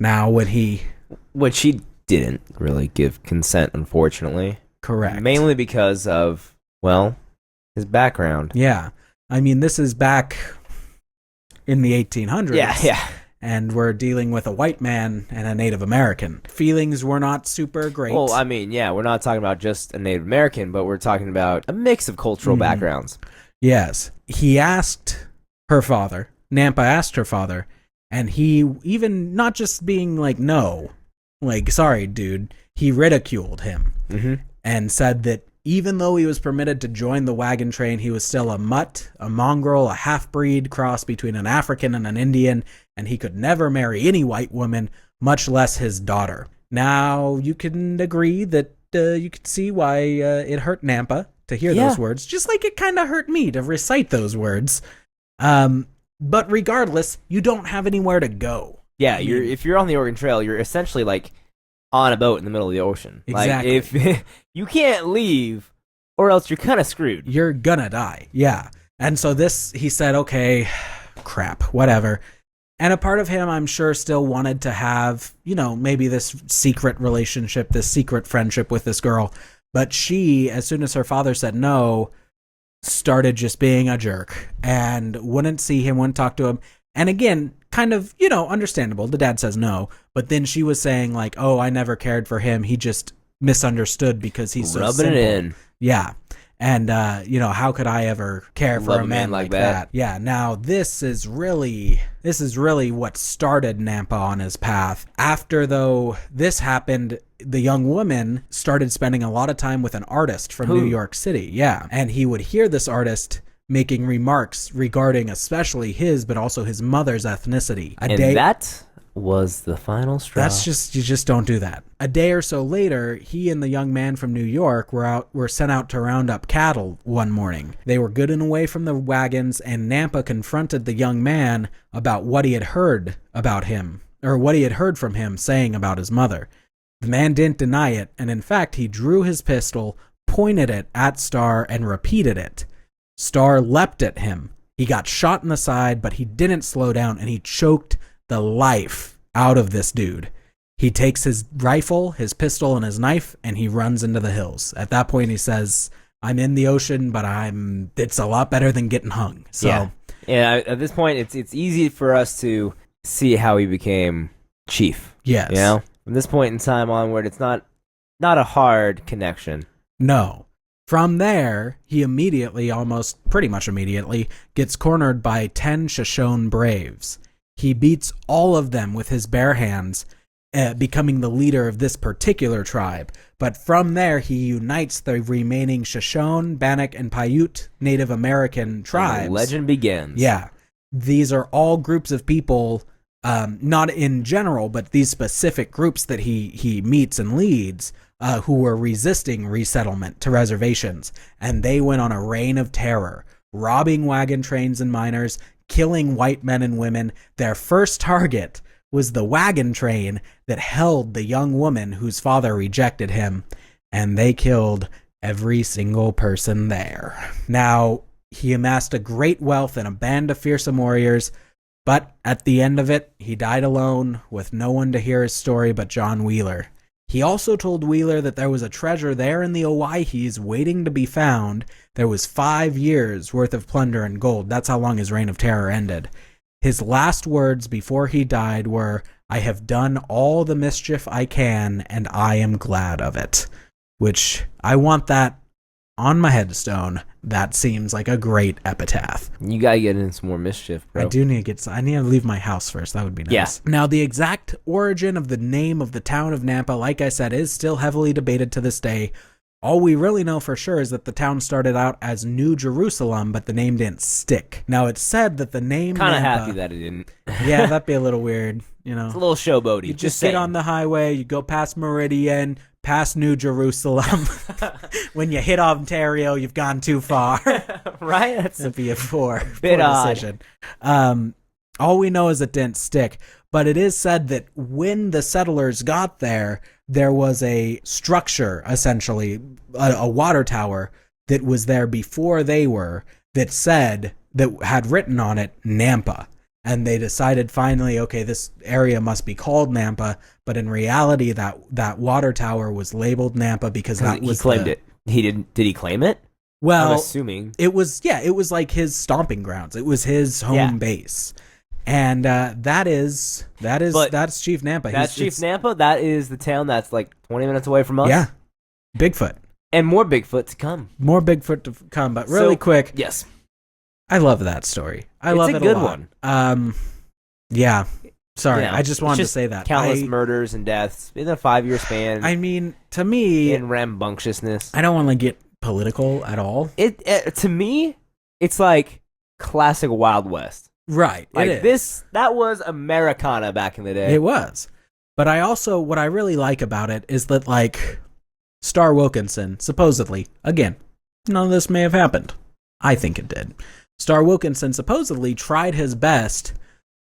Now, Which he didn't really give consent, unfortunately. Correct. Mainly because of, well, his background. Yeah. I mean, this is back in the 1800s. Yeah. And we're dealing with a white man and a Native American. Feelings were not super great. Well, I mean, yeah, we're not talking about just a Native American, but we're talking about a mix of cultural backgrounds. Yes. He asked her father, Nampa asked her father, and he, even not just being like, no, like, sorry, dude, he ridiculed him and said that even though he was permitted to join the wagon train, he was still a mutt, a mongrel, a half-breed cross between an African and an Indian, and he could never marry any white woman, much less his daughter. Now, you can agree that you could see why it hurt Nampa to hear those words, just like it kind of hurt me to recite those words. But regardless, you don't have anywhere to go. Yeah, if you're on the Oregon Trail, you're essentially like on a boat in the middle of the ocean. Exactly. Like, if you can't leave, or else you're kind of screwed. You're gonna die. Yeah. And so he said, okay, crap, whatever. And a part of him, I'm sure, still wanted to have, maybe this secret relationship, this secret friendship with this girl. But she, as soon as her father said no, started just being a jerk and wouldn't see him, wouldn't talk to him. And again, kind of, understandable. The dad says no. But then she was saying like, oh, I never cared for him. He just misunderstood because he's so simple. Rubbing it in. Yeah. And, how could I ever care for a man like that? Yeah. Now, this is really what started Nampa on his path. After, though, this happened, the young woman started spending a lot of time with an artist from New York City. Yeah. And he would hear this artist making remarks regarding especially his, but also his mother's ethnicity. That was the final straw. You just don't do that. A day or so later, he and the young man from New York were sent out to round up cattle one morning. They were good and away from the wagons, and Nampa confronted the young man about what he had heard about him, or what he had heard from him saying about his mother. The man didn't deny it, and in fact, he drew his pistol, pointed it at Star, and repeated it. Star leapt at him. He got shot in the side, but he didn't slow down, and he choked the life out of this dude. He takes his rifle, his pistol, and his knife, and he runs into the hills. At that point, he says, I'm in the ocean, but it's a lot better than getting hung. So yeah, at this point, it's easy for us to see how he became chief. Yes. From this point in time onward, it's not a hard connection. No. From there, he pretty much immediately, gets cornered by 10 Shoshone braves. He beats all of them with his bare hands, becoming the leader of this particular tribe. But from there, he unites the remaining Shoshone, Bannock, and Paiute Native American tribes. The legend begins. Yeah. These are all groups of people, not in general, but these specific groups that he meets and leads, who were resisting resettlement to reservations. And they went on a reign of terror, robbing wagon trains and miners, killing white men and women. Their first target was the wagon train that held the young woman whose father rejected him, and they killed every single person there. Now, he amassed a great wealth and a band of fearsome warriors, but at the end of it, he died alone with no one to hear his story but John Wheeler. He also told Wheeler that there was a treasure there in the Owaihes waiting to be found. There was 5 years worth of plunder and gold. That's how long his reign of terror ended. His last words before he died were, I have done all the mischief I can, and I am glad of it. Which, I want that on my headstone. That seems like a great epitaph. You gotta get in some more mischief, bro. I do need to I need to leave my house first. That would be nice. Yeah. Now, the exact origin of the name of the town of Nampa, like I said, is still heavily debated to this day. All we really know for sure is that the town started out as New Jerusalem, but the name didn't stick. Now, it's said that the name Kind of Nampa, happy that it didn't. yeah, that'd be a little weird, you know. It's a little showboaty. You just get saying. on the highway, you go past Meridian, past New Jerusalem. When you hit Ontario, you've gone too far. Right? That's That'd be a poor odd. decision. All we know is it didn't stick. But it is said that when the settlers got there, there was a structure, essentially, a water tower that was there before they were, that had written on it, Nampa. And they decided finally, okay, this area must be called Nampa. But in reality, that water tower was labeled Nampa because that was he claimed it. He didn't. Did he claim it? Well, I'm assuming it was like his stomping grounds. It was his home base. And that's Chief Nampa. That's Chief Nampa. That is the town that's like 20 minutes away from us. Yeah. Bigfoot. And more Bigfoot to come. More Bigfoot to come, but really quick. Yes. I love that story. I love it a lot. It's a good one. Yeah. Sorry, You know, I just wanted to just say that. Countless murders and deaths in a 5-year span. I mean, to me, in rambunctiousness. I don't want to get political at all. It to me, it's like classic Wild West. Right. Like it is. that was Americana back in the day. It was. But what I really like about it is that, like, Star Wilkinson, supposedly, again, none of this may have happened. I think it did. Star Wilkinson supposedly tried his best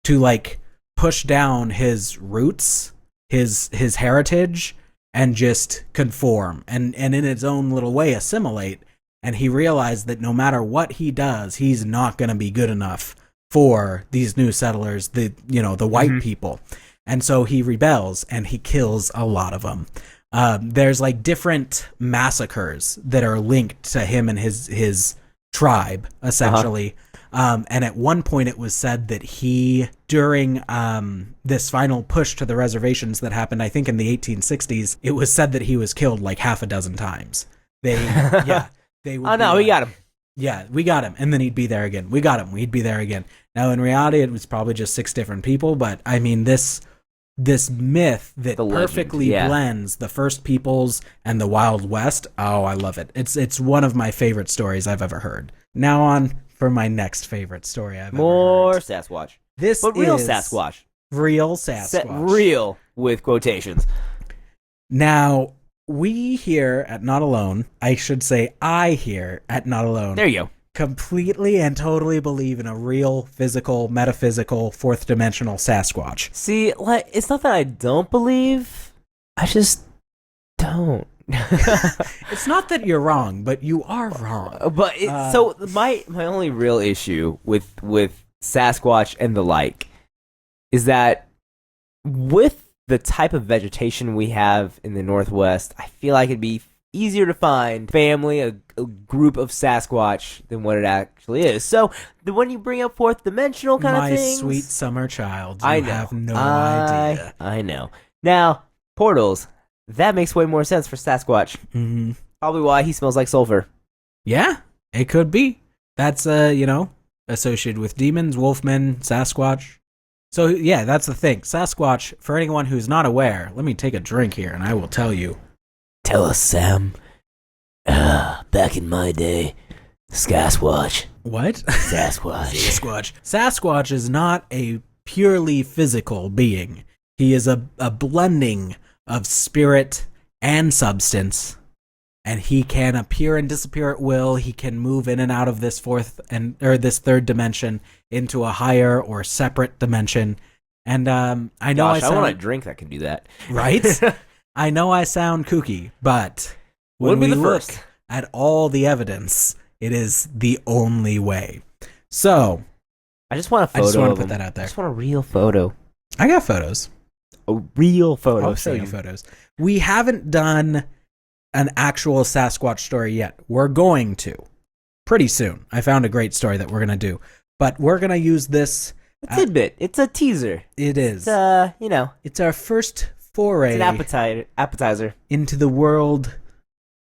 to, like, push down his roots, his heritage, and just conform and in its own little way assimilate. And he realized that no matter what he does, he's not going to be good enough for these new settlers, the white people. And so he rebels and he kills a lot of them. There's like different massacres that are linked to him and his tribe, essentially. And at one point it was said that he, during this final push to the reservations that happened, I think in the 1860s, it was said that he was killed like half a dozen times. They would oh no, we got him. Yeah, we got him. And then he'd be there again. We got him. He'd be there again. Now, in reality, it was probably just 6 different people. But, I mean, this myth that perfectly blends the First Peoples and the Wild West, oh, I love it. It's one of my favorite stories I've ever heard. Now on for my next favorite story I've ever heard. More Sasquatch. But real Sasquatch. Real Sasquatch. Real with quotations. Now, we here at Not Alone, I should say I here at Not Alone. There you go. Completely and totally believe in a real, physical, metaphysical, fourth dimensional Sasquatch. See, like, it's not that I don't believe, I just don't. It's not that you're wrong, but you are wrong. But so my only real issue with Sasquatch and the like is that with the type of vegetation we have in the Northwest, I feel like it'd be easier to find a group of Sasquatch than what it actually is. So when you bring up fourth dimensional kind of things, my sweet summer child, I have no idea. I know. Now portals, that makes way more sense for Sasquatch. Mm-hmm. Probably why he smells like sulfur. Yeah, it could be. That's associated with demons, wolfmen, Sasquatch. So yeah, that's the thing. Sasquatch, for anyone who's not aware, let me take a drink here and I will tell you. Tell us, Sam. Back in my day, Sasquatch. What? Sasquatch. Sasquatch is not a purely physical being. He is a blending of spirit and substance, and he can appear and disappear at will. He can move in and out of this this third dimension into a higher or separate dimension. And I know I want a drink that can do that. Right? I know I sound kooky, but when we look at all the evidence, it is the only way. So, I just want a photo. I just want to put that out there. I just want a real photo. I got photos. A real photo. I'll show you photos. We haven't done an actual Sasquatch story yet. We're going to pretty soon. I found a great story that we're going to do, but we're going to use this a tidbit. It's a teaser. It is. It's our first foray. It's an appetizer into the world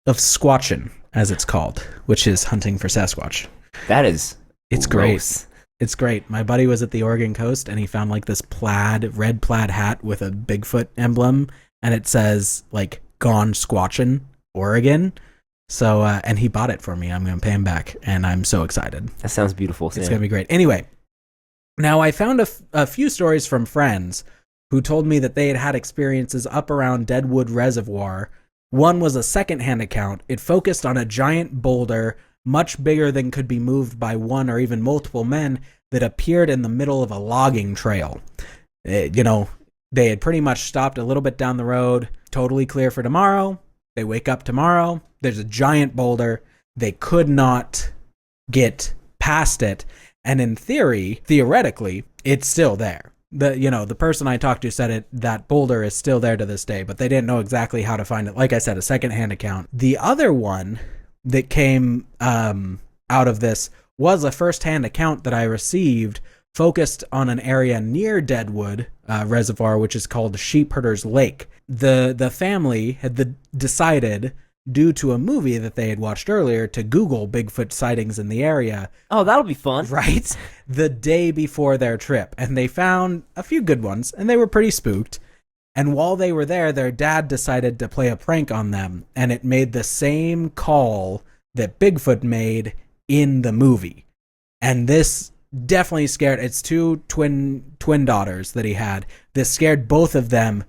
of squatching. as it's called, which is hunting for Sasquatch. That is It's gross. great. It's great. My buddy was at the Oregon coast and he found like this red plaid hat with a Bigfoot emblem, and it says like "Gone Squatchin', Oregon." So, and he bought it for me. I'm going to pay him back, and I'm so excited. That sounds beautiful. It's going to be great. Anyway, now I found a few stories from friends who told me that they had experiences up around Deadwood Reservoir. One was a secondhand account. It focused on a giant boulder, much bigger than could be moved by one or even multiple men, that appeared in the middle of a logging trail. They had pretty much stopped a little bit down the road, totally clear for tomorrow. They wake up tomorrow. There's a giant boulder. They could not get past it. And in theoretically, it's still there. The person I talked to said that boulder is still there to this day, but they didn't know exactly how to find it. Like I said, a secondhand account. The other one that came out of this was a firsthand account that I received, focused on an area near Deadwood Reservoir, which is called Sheepherders Lake. The family had decided, due to a movie that they had watched earlier, to Google Bigfoot sightings in the area. Oh, that'll be fun. Right? The day before their trip. And they found a few good ones, and they were pretty spooked. And while they were there, their dad decided to play a prank on them, and it made the same call that Bigfoot made in the movie. And this definitely scared, it's two twin daughters that he had. This scared both of them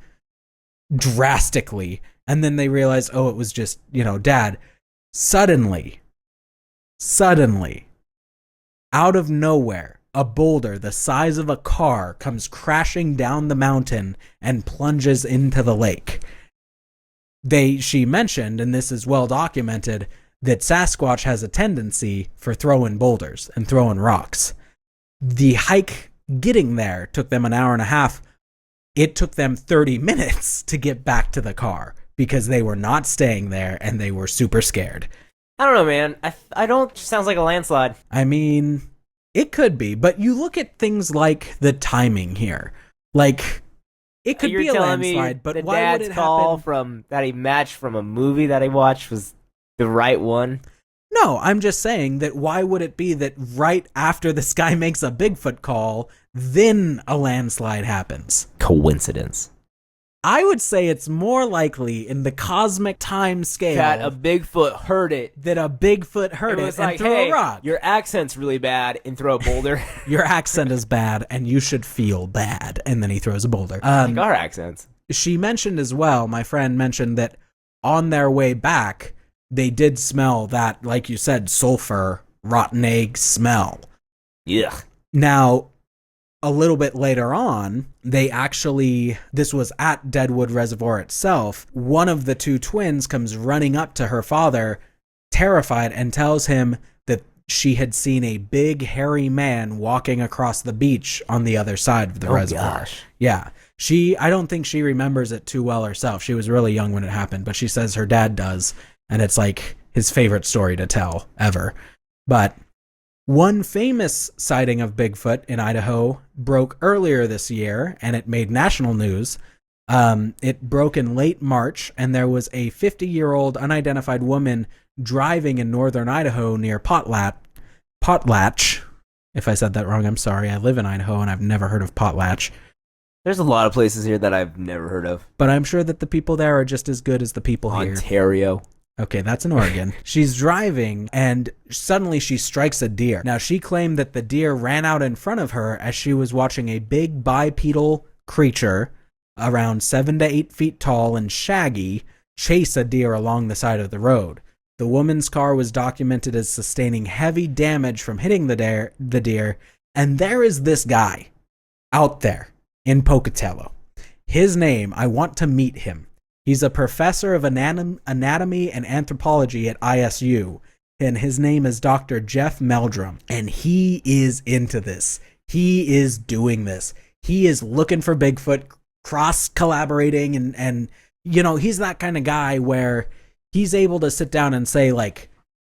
drastically. And then they realized, oh, it was just, Dad. Suddenly, out of nowhere, a boulder the size of a car comes crashing down the mountain and plunges into the lake. She mentioned, and this is well documented, that Sasquatch has a tendency for throwing boulders and throwing rocks. The hike getting there took them an hour and a half. It took them 30 minutes to get back to the car because they were not staying there and they were super scared. I don't know, man. I don't. Sounds like a landslide. I mean, it could be, but you look at things like the timing here. Like, it could be a landslide, but why would it call happen? that he matched from a movie that he watched was the right one? No, I'm just saying that why would it be that right after this guy makes a Bigfoot call, then a landslide happens? Coincidence. I would say it's more likely in the cosmic time scale that a Bigfoot heard it. That a Bigfoot heard it and threw a rock. Your accent's really bad, and throw a boulder. Your accent is bad, and you should feel bad. And then he throws a boulder. Like our accents. She mentioned as well, my friend mentioned that on their way back, they did smell that, like you said, sulfur, rotten egg smell. Yeah. Now, a little bit later on, this was at Deadwood Reservoir itself. One of the two twins comes running up to her father, terrified, and tells him that she had seen a big, hairy man walking across the beach on the other side of the reservoir. Gosh. Yeah. I don't think she remembers it too well herself. She was really young when it happened, but she says her dad does, and it's like his favorite story to tell ever. But one famous sighting of Bigfoot in Idaho broke earlier this year, and it made national news. It broke in late March, and there was a 50-year-old unidentified woman driving in northern Idaho near Potlatch. If I said that wrong, I'm sorry. I live in Idaho, and I've never heard of Potlatch. There's a lot of places here that I've never heard of. But I'm sure that the people there are just as good as the people here. Ontario. Okay, that's in Oregon. She's driving, and suddenly she strikes a deer. Now, she claimed that the deer ran out in front of her as she was watching a big bipedal creature, around 7 to 8 feet tall and shaggy, chase a deer along the side of the road. The woman's car was documented as sustaining heavy damage from hitting the deer, and there is this guy out there in Pocatello. His name, I want to meet him. He's a professor of anatomy and anthropology at ISU, and his name is Dr. Jeff Meldrum, and he is into this. He is doing this. He is looking for Bigfoot, cross-collaborating, and he's that kind of guy where he's able to sit down and say, like,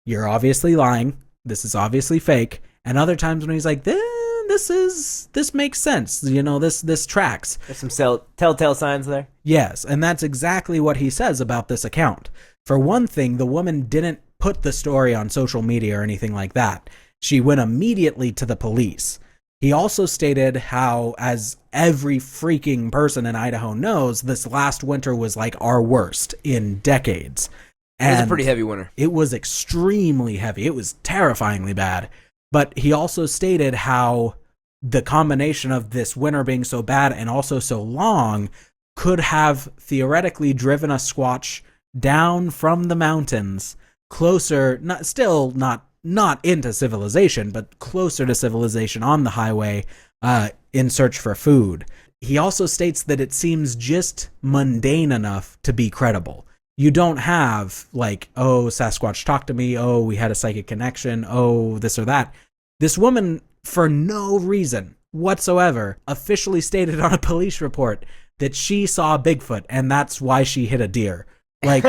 you're obviously lying, this is obviously fake, and other times when he's like, this makes sense. This tracks. There's some telltale signs there. Yes, and that's exactly what he says about this account. For one thing, the woman didn't put the story on social media or anything like that. She went immediately to the police. He also stated how, as every freaking person in Idaho knows, this last winter was like our worst in decades. It was a pretty heavy winter. It was extremely heavy. It was terrifyingly bad. But he also stated how the combination of this winter being so bad and also so long could have theoretically driven a Squatch down from the mountains closer, not into civilization, but closer to civilization on the highway in search for food. He also states that it seems just mundane enough to be credible. You don't have like, oh, Sasquatch talked to me, oh, we had a psychic connection, oh, this or that. This woman, for no reason whatsoever, officially stated on a police report that she saw Bigfoot and that's why she hit a deer. Like,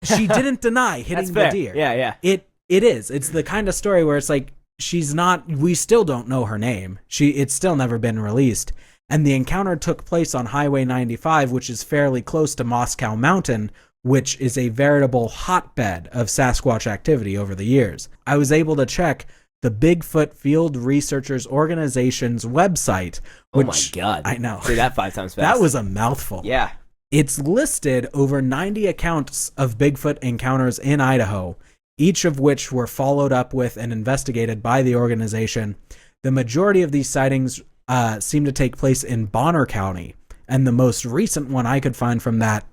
she didn't deny hitting the deer. Yeah. It is. It's the kind of story where it's like, we still don't know her name. It's still never been released. And the encounter took place on Highway 95, which is fairly close to Moscow Mountain, which is a veritable hotbed of Sasquatch activity over the years. I was able to check the Bigfoot Field Researchers Organization's website. Which, oh my God. I know. Say that 5 times fast. That was a mouthful. Yeah. It's listed over 90 accounts of Bigfoot encounters in Idaho, each of which were followed up with and investigated by the organization. The majority of these sightings seem to take place in Bonner County, and the most recent one I could find from that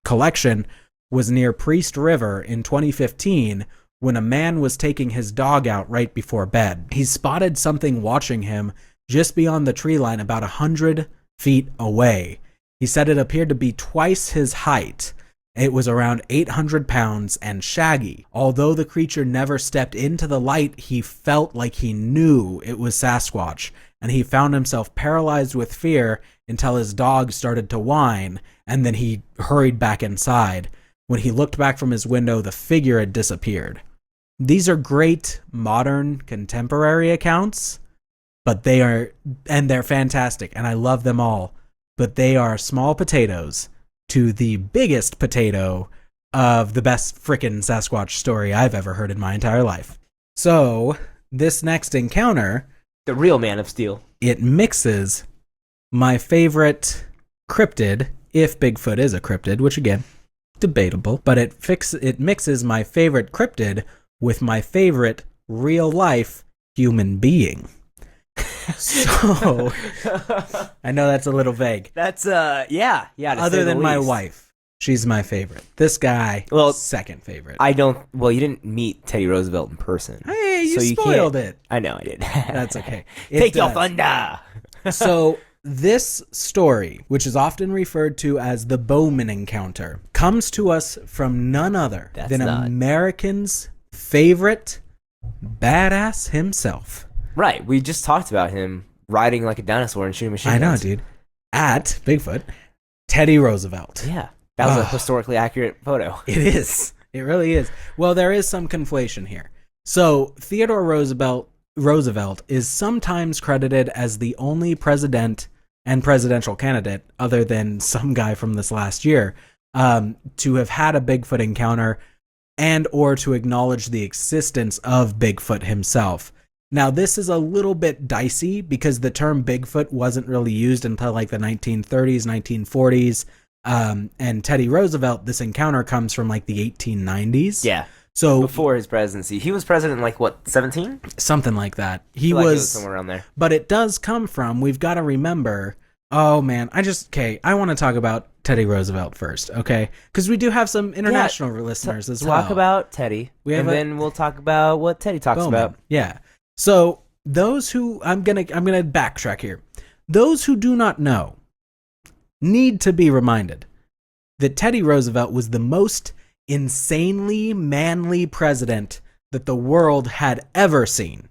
collection was near Priest River in 2015, when a man was taking his dog out right before bed. He spotted something watching him just beyond the tree line about 100 feet away. He said it appeared to be twice his height. It was around 800 pounds and shaggy. Although the creature never stepped into the light, he felt like he knew it was Sasquatch, and he found himself paralyzed with fear until his dog started to whine, and then he hurried back inside. When he looked back from his window, the figure had disappeared. These are great modern contemporary accounts, but they're fantastic, and I love them all, but they are small potatoes to the biggest potato of the best frickin' Sasquatch story I've ever heard in my entire life. So, this next encounter, the real Man of Steel, it mixes my favorite cryptid, if Bigfoot is a cryptid, which again, debatable, but it mixes my favorite cryptid with my favorite real-life human being. So, I know that's a little vague. That's, yeah. Other than my wife, she's my favorite. This guy, second favorite. You didn't meet Teddy Roosevelt in person. Hey, you spoiled it. I know I did. That's okay. Take your thunder! So, this story, which is often referred to as the Bowman encounter, comes to us from none other than Americans' favorite badass himself. Right, we just talked about him riding like a dinosaur and shooting machine guns. I know, dude. At Bigfoot, Teddy Roosevelt. Yeah, that was a historically accurate photo. It is. It really is. Well, there is some conflation here. So, Theodore Roosevelt is sometimes credited as the only president and presidential candidate, other than some guy from this last year, to have had a Bigfoot encounter and or to acknowledge the existence of Bigfoot himself. Now, this is a little bit dicey because the term Bigfoot wasn't really used until like the 1930s, 1940s. And Teddy Roosevelt, this encounter comes from like the 1890s. Yeah. So before his presidency. He was president in like, what, 17? Something like that. He was somewhere around there. But it does come from, we've got to remember, oh man, I want to talk about Teddy Roosevelt first, okay? Because we do have some international listeners as well. Talk about Teddy, then we'll talk about what Teddy talks about. Yeah. So those who, I'm gonna backtrack here. Those who do not know need to be reminded that Teddy Roosevelt was the most insanely manly president that the world had ever seen.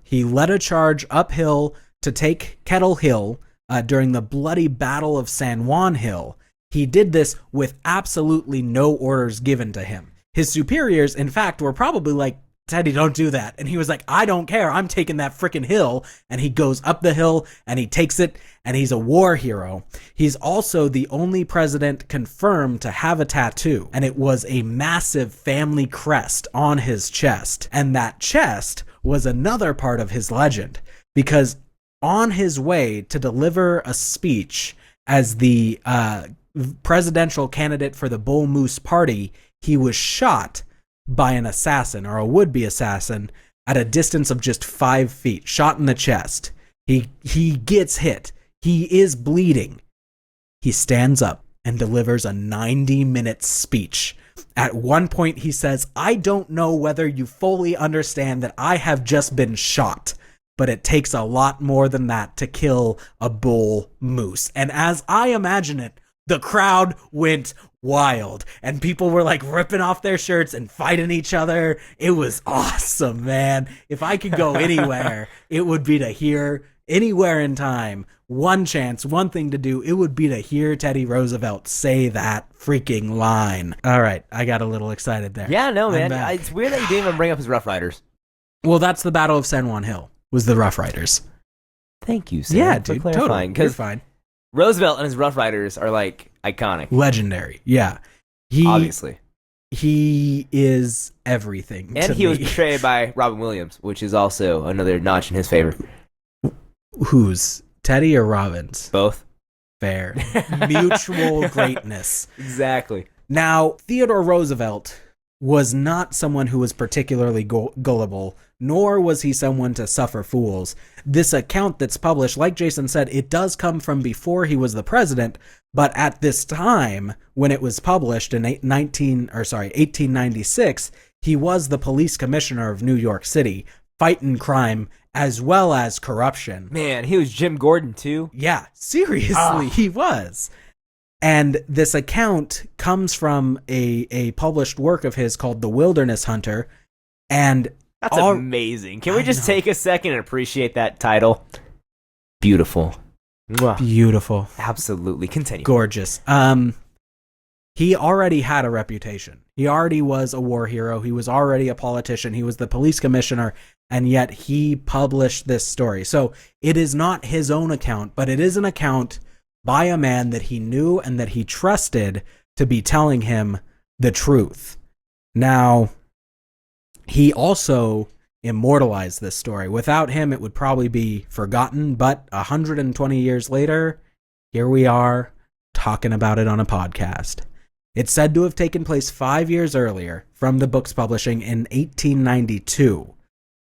He led a charge uphill to take Kettle Hill during the bloody Battle of San Juan Hill. He did this with absolutely no orders given to him. His superiors, in fact, were probably like Teddy, don't do that. And he was like, I don't care. I'm taking that freaking hill. And he goes up the hill and he takes it, and he's a war hero. He's also the only president confirmed to have a tattoo, and it was a massive family crest on his chest. And that chest was another part of his legend, because on his way to deliver a speech as the presidential candidate for the Bull Moose Party, he was shot by an assassin, or a would-be assassin, at a distance of just 5 feet, shot in the chest. He gets hit. He is bleeding. He stands up and delivers a 90-minute speech. At one point, he says, I don't know whether you fully understand that I have just been shot, but it takes a lot more than that to kill a bull moose. And as I imagine it, the crowd went wild, and people were like ripping off their shirts and fighting each other. It was awesome, man. If I could go anywhere, it would be to hear, anywhere in time, one chance, one thing to do, it would be to hear Teddy Roosevelt say that freaking line. All right, I got a little excited there. Yeah, no, man. It's weird that you didn't even bring up his Rough Riders. Well, that's the Battle of San Juan Hill, was the Rough Riders. Thank you, Sam, yeah, for dude, clarifying. totally. You're fine. Roosevelt and his Rough Riders are like iconic. Legendary, yeah. Obviously. He is everything. And he was portrayed by Robin Williams, which is also another notch in his favor. Who's? Teddy or Robbins? Both. Fair. Mutual greatness. Exactly. Now, Theodore Roosevelt was not someone who was particularly gullible, nor was he someone to suffer fools. This account that's published, like Jason said, it does come from before he was the president, but at this time, when it was published in 1896, he was the police commissioner of New York City, fighting crime as well as corruption. Man, he was Jim Gordon too. Yeah, seriously, he was. And this account comes from a published work of his called The Wilderness Hunter. And that's amazing. Can we just take a second and appreciate that title? Beautiful. Beautiful. Absolutely. Continue. Gorgeous. He already had a reputation. He already was a war hero. He was already a politician. He was the police commissioner, and yet he published this story. So it is not his own account, but it is an account by a man that he knew and that he trusted to be telling him the truth. Now, he also immortalized this story. Without him, it would probably be forgotten, but 120 years later, here we are talking about it on a podcast. It's said to have taken place 5 years earlier, from the book's publishing in 1892.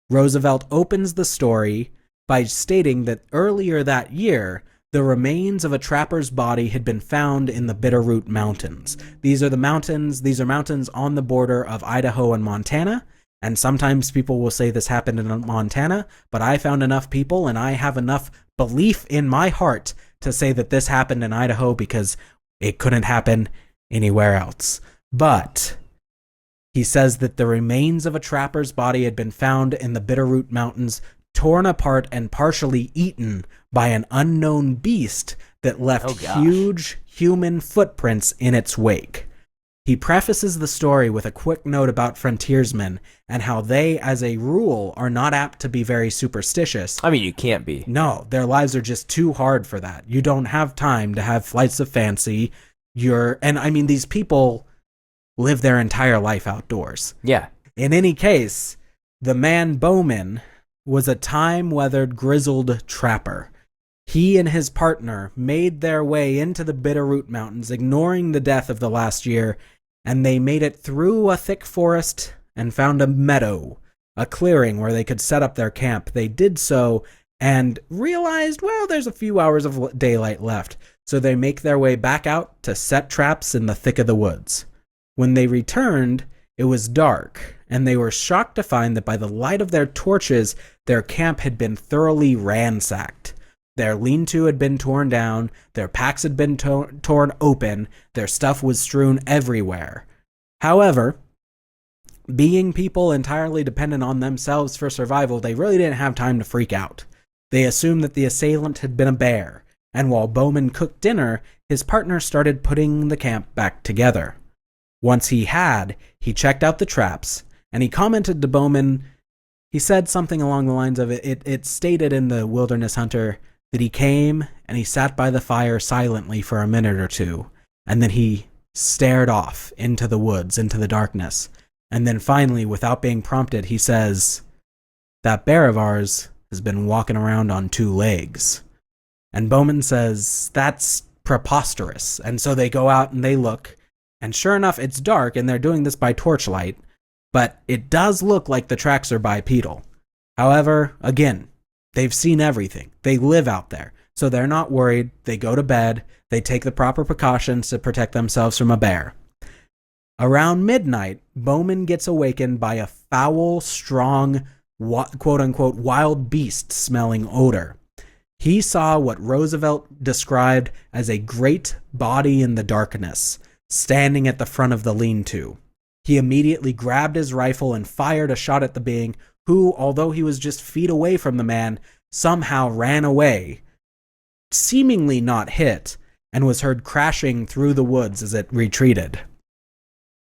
Roosevelt opens the story by stating that earlier that year, the remains of a trapper's body had been found in the Bitterroot Mountains. These are mountains on the border of Idaho and Montana, and sometimes people will say this happened in Montana, but I found enough people and I have enough belief in my heart to say that this happened in Idaho because it couldn't happen anywhere else. But he says that the remains of a trapper's body had been found in the Bitterroot Mountains, torn apart and partially eaten by an unknown beast that left huge human footprints in its wake. He prefaces the story with a quick note about frontiersmen and how they, as a rule, are not apt to be very superstitious. I mean, you can't be. No, their lives are just too hard for that. You don't have time to have flights of fancy. These people live their entire life outdoors. Yeah. In any case, the man Bowman was a time-weathered, grizzled trapper. He and his partner made their way into the Bitterroot Mountains, ignoring the death of the last year, and they made it through a thick forest and found a meadow, a clearing where they could set up their camp. They did so and realized, well, there's a few hours of daylight left, so they make their way back out to set traps in the thick of the woods. When they returned, it was dark, and they were shocked to find that by the light of their torches, their camp had been thoroughly ransacked. Their lean-to had been torn down, their packs had been torn open, their stuff was strewn everywhere. However, being people entirely dependent on themselves for survival, they really didn't have time to freak out. They assumed that the assailant had been a bear, and while Bowman cooked dinner, his partner started putting the camp back together. Once he checked out the traps, And he commented to Bowman, he said something along the lines of it stated in the Wilderness Hunter that he came and he sat by the fire silently for a minute or two, and then he stared off into the woods, into the darkness. And then finally, without being prompted, he says, "That bear of ours has been walking around on 2 legs." And Bowman says, "That's preposterous." And so they go out and they look, and sure enough, it's dark, and they're doing this by torchlight, but it does look like the tracks are bipedal. However, again, they've seen everything. They live out there, so they're not worried. They go to bed. They take the proper precautions to protect themselves from a bear. Around midnight, Bowman gets awakened by a foul, strong, quote-unquote, wild beast smelling odor. He saw what Roosevelt described as a great body in the darkness, standing at the front of the lean-to. He immediately grabbed his rifle and fired a shot at the being, who, although he was just feet away from the man, somehow ran away, seemingly not hit, and was heard crashing through the woods as it retreated.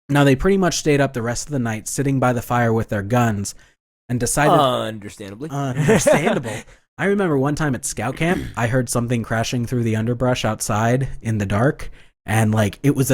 Now, they pretty much stayed up the rest of the night, sitting by the fire with their guns, and decided... Understandable. I remember one time at scout camp, I heard something crashing through the underbrush outside in the dark, and like it's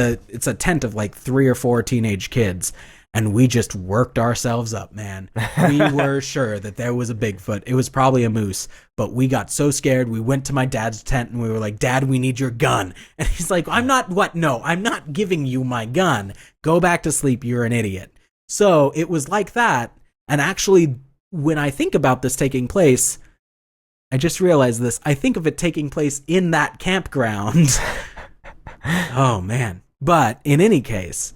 a tent of like 3 or 4 teenage kids, and we just worked ourselves up, man. We were sure that there was a Bigfoot. It was probably a moose, but we got so scared. We went to my dad's tent and we were like, "Dad, we need your gun." And he's like, "I'm not giving you my gun. Go back to sleep. You're an idiot." So it was like that. And actually, when I think about this taking place, I just realized this. I think of it taking place in that campground. Oh, man. But in any case,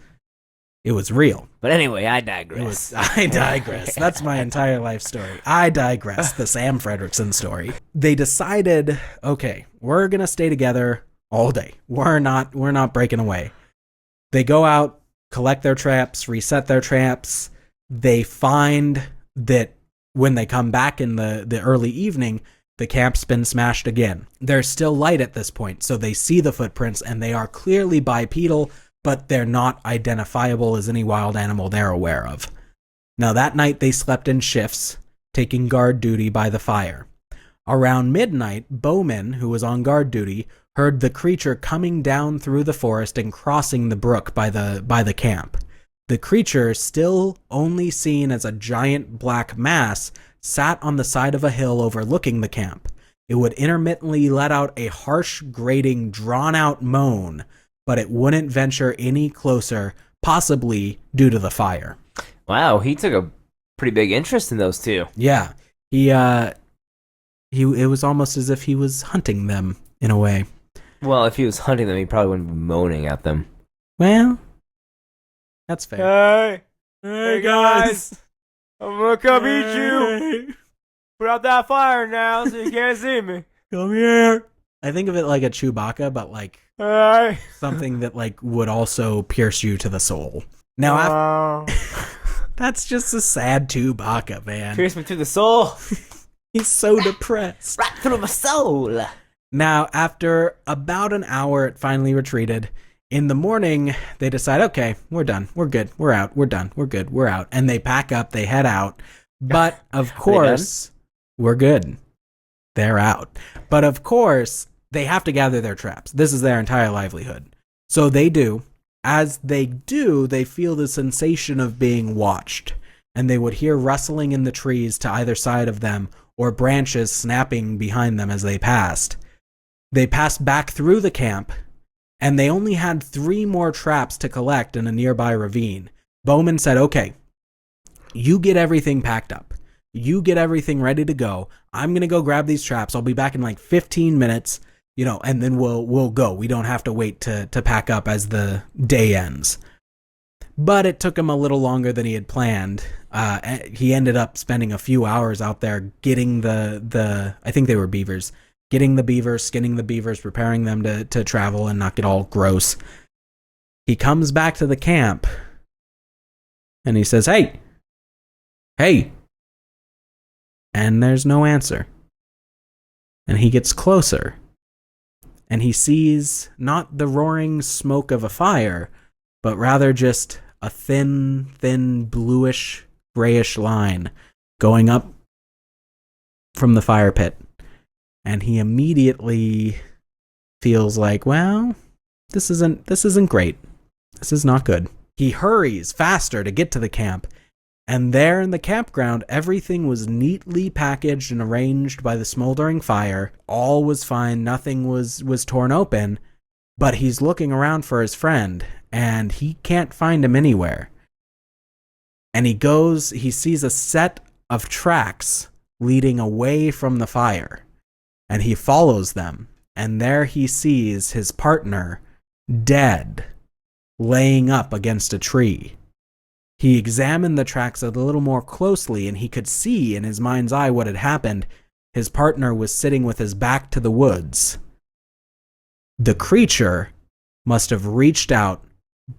it was real. But anyway, I digress. I digress. That's my entire life story. I digress. The Sam Fredrickson story. They decided, okay, we're going to stay together all day. We're not breaking away. They go out, collect their traps, reset their traps. They find that when they come back in the early evening, the camp's been smashed again. There's still light at this point, so they see the footprints, and they are clearly bipedal, but they're not identifiable as any wild animal they're aware of. Now, that night they slept in shifts, taking guard duty by the fire. Around midnight, Bowman, who was on guard duty, heard the creature coming down through the forest and crossing the brook by the camp. The creature, still only seen as a giant black mass, sat on the side of a hill overlooking the camp. It would intermittently let out a harsh, grating, drawn-out moan, but it wouldn't venture any closer, possibly due to the fire. Wow, he took a pretty big interest in those two. Yeah, it was almost as if he was hunting them in a way. Well, if he was hunting them, he probably wouldn't be moaning at them. Well, that's fair. Hey guys, I'm gonna come eat you. Put out that fire now so you can't see me. Come here. I think of it like a Chewbacca, but like something that like would also pierce you to the soul. Now, that's just a sad Chewbacca, man. Pierce me to the soul. He's so depressed. Right through my soul. Now, after about an hour, it finally retreated. In the morning, they decide, okay, we're done. We're good. We're out. We're done. We're good. We're out. And they pack up. They head out. But, of course, we're good. They're out. But, of course, they have to gather their traps. This is their entire livelihood. So they do. As they do, they feel the sensation of being watched. And they would hear rustling in the trees to either side of them or branches snapping behind them as they passed. They passed back through the camp, and they only had 3 more traps to collect in a nearby ravine. Bowman said, okay, you get everything packed up. You get everything ready to go. I'm going to go grab these traps. I'll be back in like 15 minutes, and then we'll go. We don't have to wait to pack up as the day ends. But it took him a little longer than he had planned. He ended up spending a few hours out there getting the I think they were beavers, getting the beavers, skinning the beavers, preparing them to travel and not get all gross. He comes back to the camp and he says, hey. And there's no answer. And he gets closer and he sees not the roaring smoke of a fire, but rather just a thin bluish grayish line going up from the fire pit, and he immediately feels like, well, this isn't great. This is not good. He hurries faster to get to the camp, and there in the campground, everything was neatly packaged and arranged by the smoldering fire. All was fine. Nothing was torn open, but he's looking around for his friend, and he can't find him anywhere. And he sees a set of tracks leading away from the fire, and he follows them, and there he sees his partner dead, laying up against a tree. He examined the tracks a little more closely, and he could see in his mind's eye what had happened. His partner was sitting with his back to the woods. The creature must have reached out,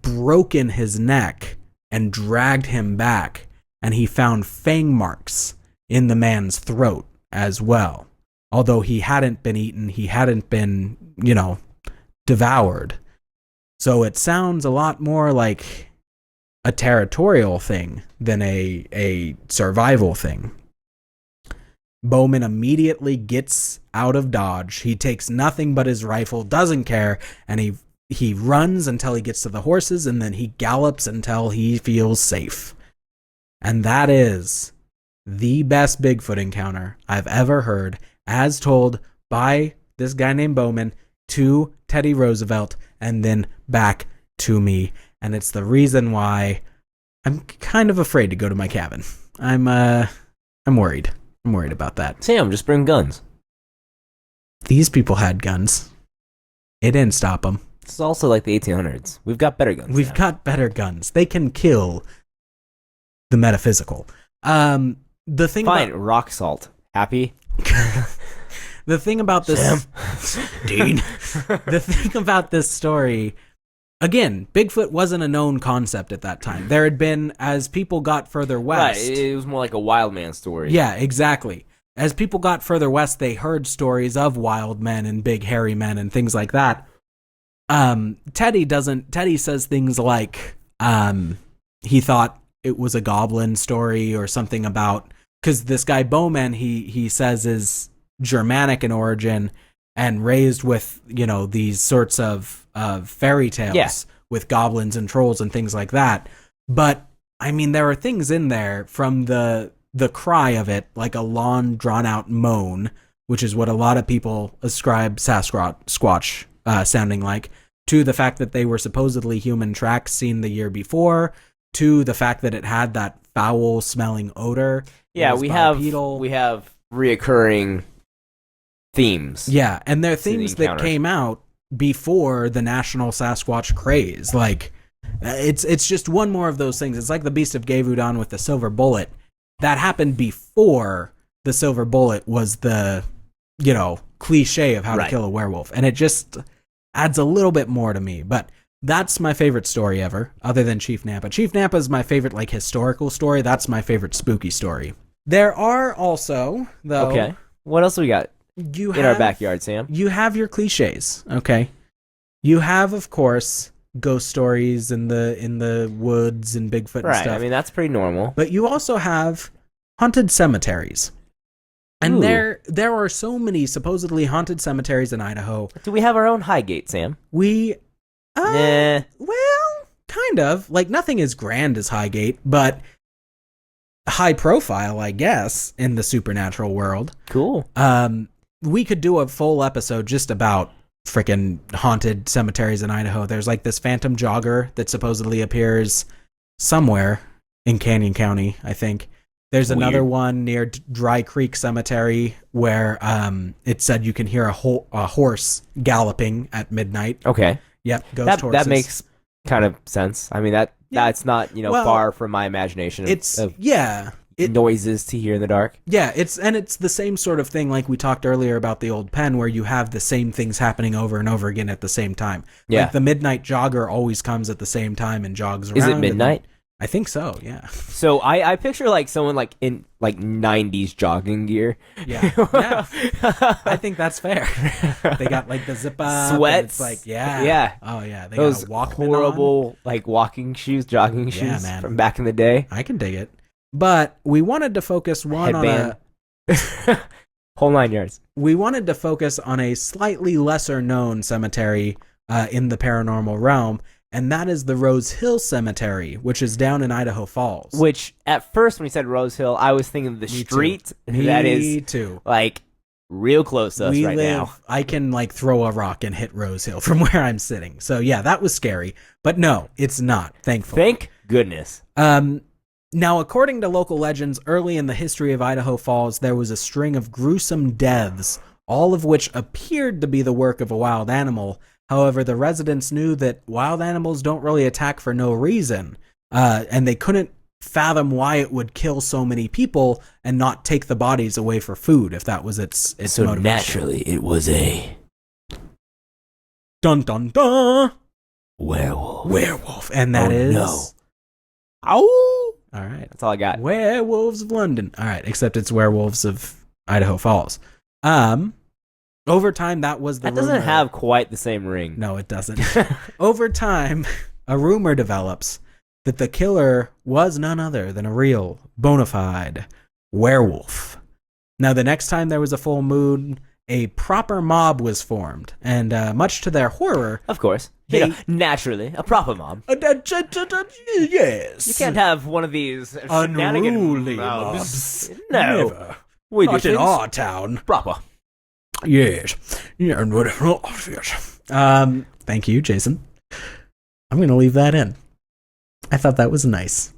broken his neck, and dragged him back, and he found fang marks in the man's throat as well. Although he hadn't been eaten, he hadn't been, devoured. So it sounds a lot more like a territorial thing than a survival thing. Bowman immediately gets out of Dodge. He takes nothing but his rifle, doesn't care, and he runs until he gets to the horses, and then he gallops until he feels safe. And that is the best Bigfoot encounter I've ever heard, as told by this guy named Bowman to Teddy Roosevelt and then back to me. And it's the reason why I'm kind of afraid to go to my cabin. I'm worried. I'm worried about that. Sam, just bring guns. These people had guns. It didn't stop them. It's also like the 1800s. We've got better guns. We've got better guns. They can kill the metaphysical. The thing Fine, about rock salt. Happy? the thing about this, Dean. The thing about this story, again, Bigfoot wasn't a known concept at that time. There had been, as people got further west, Right, it was more like a wild man story. Yeah, exactly. As people got further west, they heard stories of wild men and big hairy men and things like that. Teddy says things like he thought it was a goblin story or something about, because this guy Bowman, he says is Germanic in origin and raised with, these sorts of fairy tales with goblins and trolls and things like that. But I mean, there are things in there from the cry of it, like a long drawn out moan, which is what a lot of people ascribe Sasquatch sounding like, to the fact that they were supposedly human tracks seen the year before, to the fact that it had that foul smelling odor. Yeah, we have reoccurring themes. Yeah, and they're things that came out before the national Sasquatch craze. Like, it's just one more of those things. It's like the Beast of Gavudon with the silver bullet. That happened before the silver bullet was the, cliche of how to kill a werewolf. And it just adds a little bit more to me. But that's my favorite story ever, other than Chief Nampa. Chief Nampa is my favorite, historical story. That's my favorite spooky story. There are also, though... Okay. What else we got in our backyard, Sam? You have your cliches, okay? You have, of course, ghost stories in the woods and Bigfoot and stuff. Right, I mean, that's pretty normal. But you also have haunted cemeteries. And Ooh. there are so many supposedly haunted cemeteries in Idaho. Do we have our own Highgate, Sam? We... Nah. Well, kind of. Like, nothing as grand as Highgate, but high profile, I guess, in the supernatural world. Cool. We could do a full episode just about freaking haunted cemeteries in Idaho. There's like this phantom jogger that supposedly appears somewhere in Canyon County, I think. There's another one near Dry Creek Cemetery where it said you can hear a horse galloping at midnight. Okay. Yep, ghost horses. That makes kind of sense. I mean, that's not, far from my imagination noises to hear in the dark. Yeah, it's the same sort of thing like we talked earlier about the old pen, where you have the same things happening over and over again at the same time. Yeah. Like the midnight jogger always comes at the same time and jogs around. Is it midnight? I think so, yeah. So I picture like someone like in like 90s jogging gear. Yeah. I think that's fair. They got like the zip up. Sweats. It's like, yeah. Yeah. Oh, yeah. They Those got a Walkman horrible like walking shoes, jogging shoes man. from back in the day. I can dig it. But we wanted to focus Headband. Whole 9 yards. We wanted to focus on a slightly lesser known cemetery in the paranormal realm, and that is the Rose Hill Cemetery, which is down in Idaho Falls. Which at first when you said Rose Hill, I was thinking of the street that is too. like real close to us right now. I can like throw a rock and hit Rose Hill from where I'm sitting. So yeah, that was scary. But no, it's not, thankfully. Thank goodness. Now, according to local legends, early in the history of Idaho Falls, there was a string of gruesome deaths, all of which appeared to be the work of a wild animal. However, the residents knew that wild animals don't really attack for no reason, and they couldn't fathom why it would kill so many people and not take the bodies away for food, if that was its so motivation. Naturally, it was a dun dun dun werewolf. And that is no. Ow! All right. That's all I got. Werewolves of London. All right, except it's Werewolves of Idaho Falls. Over time, that was the That doesn't rumor. have quite the same ring. No, it doesn't. Over time, a rumor develops that the killer was none other than a real, bona fide werewolf. Now, the next time there was a full moon, a proper mob was formed, and much to their horror... Of course. Naturally, a proper mob. Yes. You can't have one of these Unruly mobs. mobs. No. Never. We do Not in things our town. proper. Yes. Yeah. Yes. Thank you, Jason. I'm going to leave that in. I thought that was nice.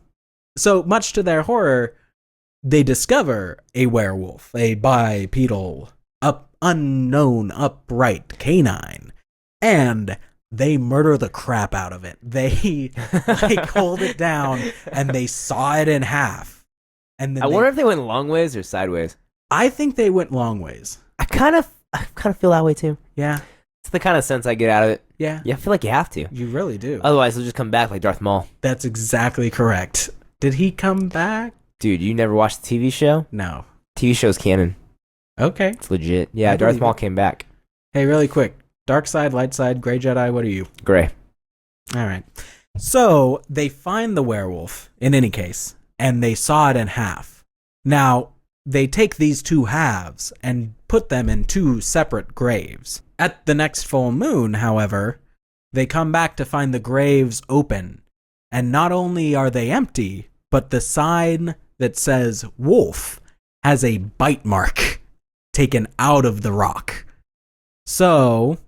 So, much to their horror, they discover a werewolf, a bipedal, unknown, upright canine, and they murder the crap out of it. They hold it down and they saw it in half. And then I wonder if they went long ways or sideways. I think they went long ways. I kind of feel that way too. Yeah. It's the kind of sense I get out of it. Yeah. Yeah, I feel like you have to. You really do. Otherwise, they'll just come back like Darth Maul. That's exactly correct. Did he come back? Dude, you never watched the TV show? No. TV show's canon. Okay. It's legit. Yeah, I Darth believe Maul it. came back. Hey, really quick. Dark side, light side, gray Jedi, what are you? Gray. All right. So they find the werewolf, in any case, and they saw it in half. Now, they take these two halves and put them in two separate graves. At the next full moon, however, they come back to find the graves open. And not only are they empty, but the sign that says wolf has a bite mark taken out of the rock. So,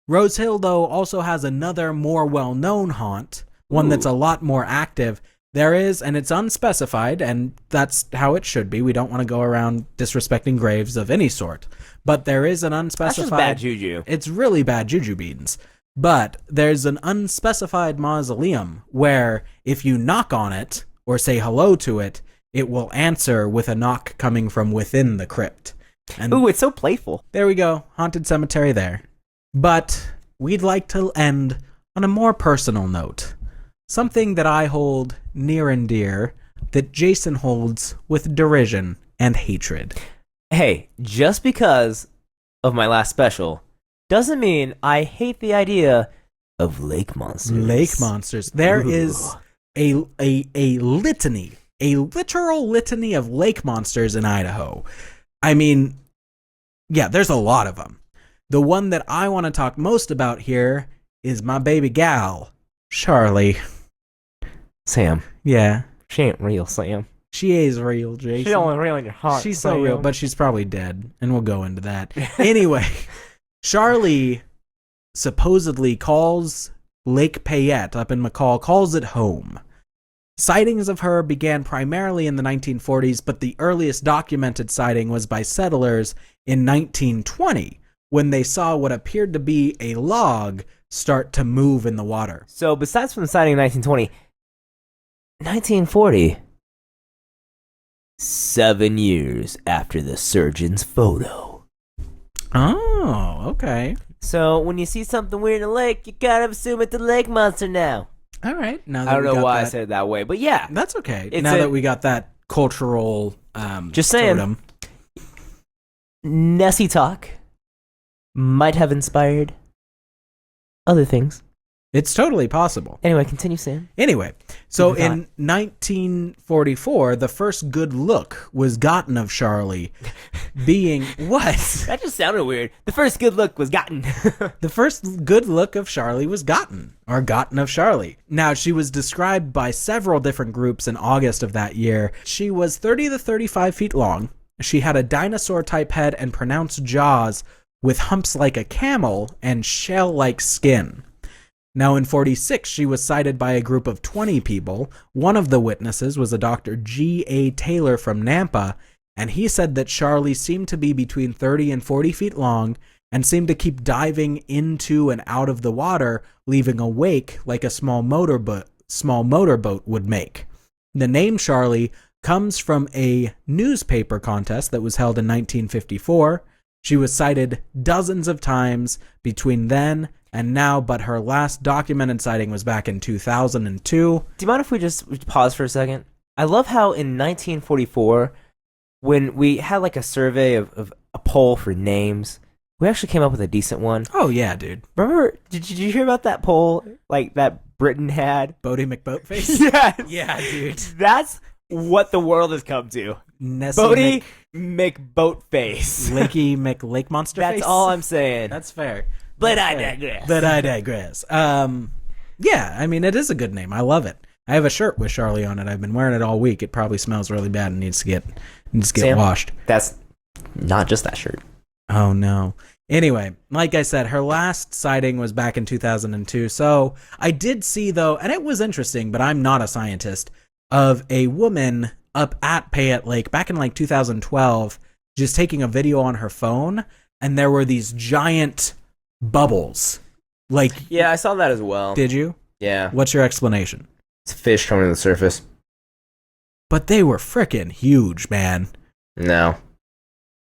Rose Hill, though, also has another more well-known haunt, one that's a lot more active. There is, and it's unspecified, and that's how it should be. We don't want to go around disrespecting graves of any sort. But there is an unspecified... That's just bad juju. It's really bad juju beans. But there's an unspecified mausoleum where if you knock on it or say hello to it, it will answer with a knock coming from within the crypt. And Ooh, it's so playful. there we go. Haunted cemetery there. But we'd like to end on a more personal note. Something that I hold near and dear, that Jason holds with derision and hatred. Hey, just because of my last special doesn't mean I hate the idea of lake monsters. Lake monsters. There is a litany, a literal litany of lake monsters in Idaho. I mean, yeah, there's a lot of them. The one that I want to talk most about here is my baby gal, Charlie. Sam. Yeah. She ain't real, Sam. She is real, Jason. She's only real in your heart. She's so real, but she's probably dead, and we'll go into that. Anyway, Charlie supposedly calls Lake Payette up in McCall, calls it home. Sightings of her began primarily in the 1940s, but the earliest documented sighting was by settlers in 1920, when they saw what appeared to be a log start to move in the water. So, besides from the sighting in 1920, 1940, 7 years after the surgeon's photo. Oh, okay. So, when you see something weird in a lake, you gotta assume it's a lake monster now. All right. Now that I don't we know got why I that- said it that way, but yeah. That's okay. It's Now a- that we got that cultural Just saying. totem. Nessie talk might have inspired other things. It's totally possible. Anyway, continue, Sam. Anyway, so Keep it in 1944, the first good look was gotten of Charlie being what? That just sounded weird. The first good look was gotten. The first good look of Charlie was gotten of Charlie. Now, she was described by several different groups in August of that year. She was 30 to 35 feet long. She had a dinosaur-type head and pronounced jaws with humps like a camel and shell-like skin. Now, in 46, she was cited by a group of 20 people. One of the witnesses was a Dr. G.A. Taylor from Nampa, and he said that Charlie seemed to be between 30 and 40 feet long and seemed to keep diving into and out of the water, leaving a wake like a small motorboat would make. The name Charlie comes from a newspaper contest that was held in 1954. She was cited dozens of times between then and now, but her last documented sighting was back in 2002. Do you mind if we just pause for a second? I love how in 1944, when we had like a survey of a poll for names, we actually came up with a decent one. Oh, yeah, dude. Remember, did you hear about that poll like that Britain had? Bodie McBoatface? Yes. Yeah, dude. That's what the world has come to. Nessie Bodie McBoatface. Lakey McLake Monster That's Face? all I'm saying. That's fair. But That's I fair. digress. But I digress. Yeah, I mean, it is a good name. I love it. I have a shirt with Charlie on it. I've been wearing it all week. It probably smells really bad and needs to get Sam? washed. That's not just that shirt. Oh, no. Anyway, like I said, her last sighting was back in 2002. So I did see, though, and it was interesting, but I'm not a scientist, of a woman up at Payette Lake back in like 2012, just taking a video on her phone, and there were these giant bubbles. Like, Yeah, I saw that as well. did you? Yeah. What's your explanation? It's a fish coming to the surface. But they were frickin' huge, man. No.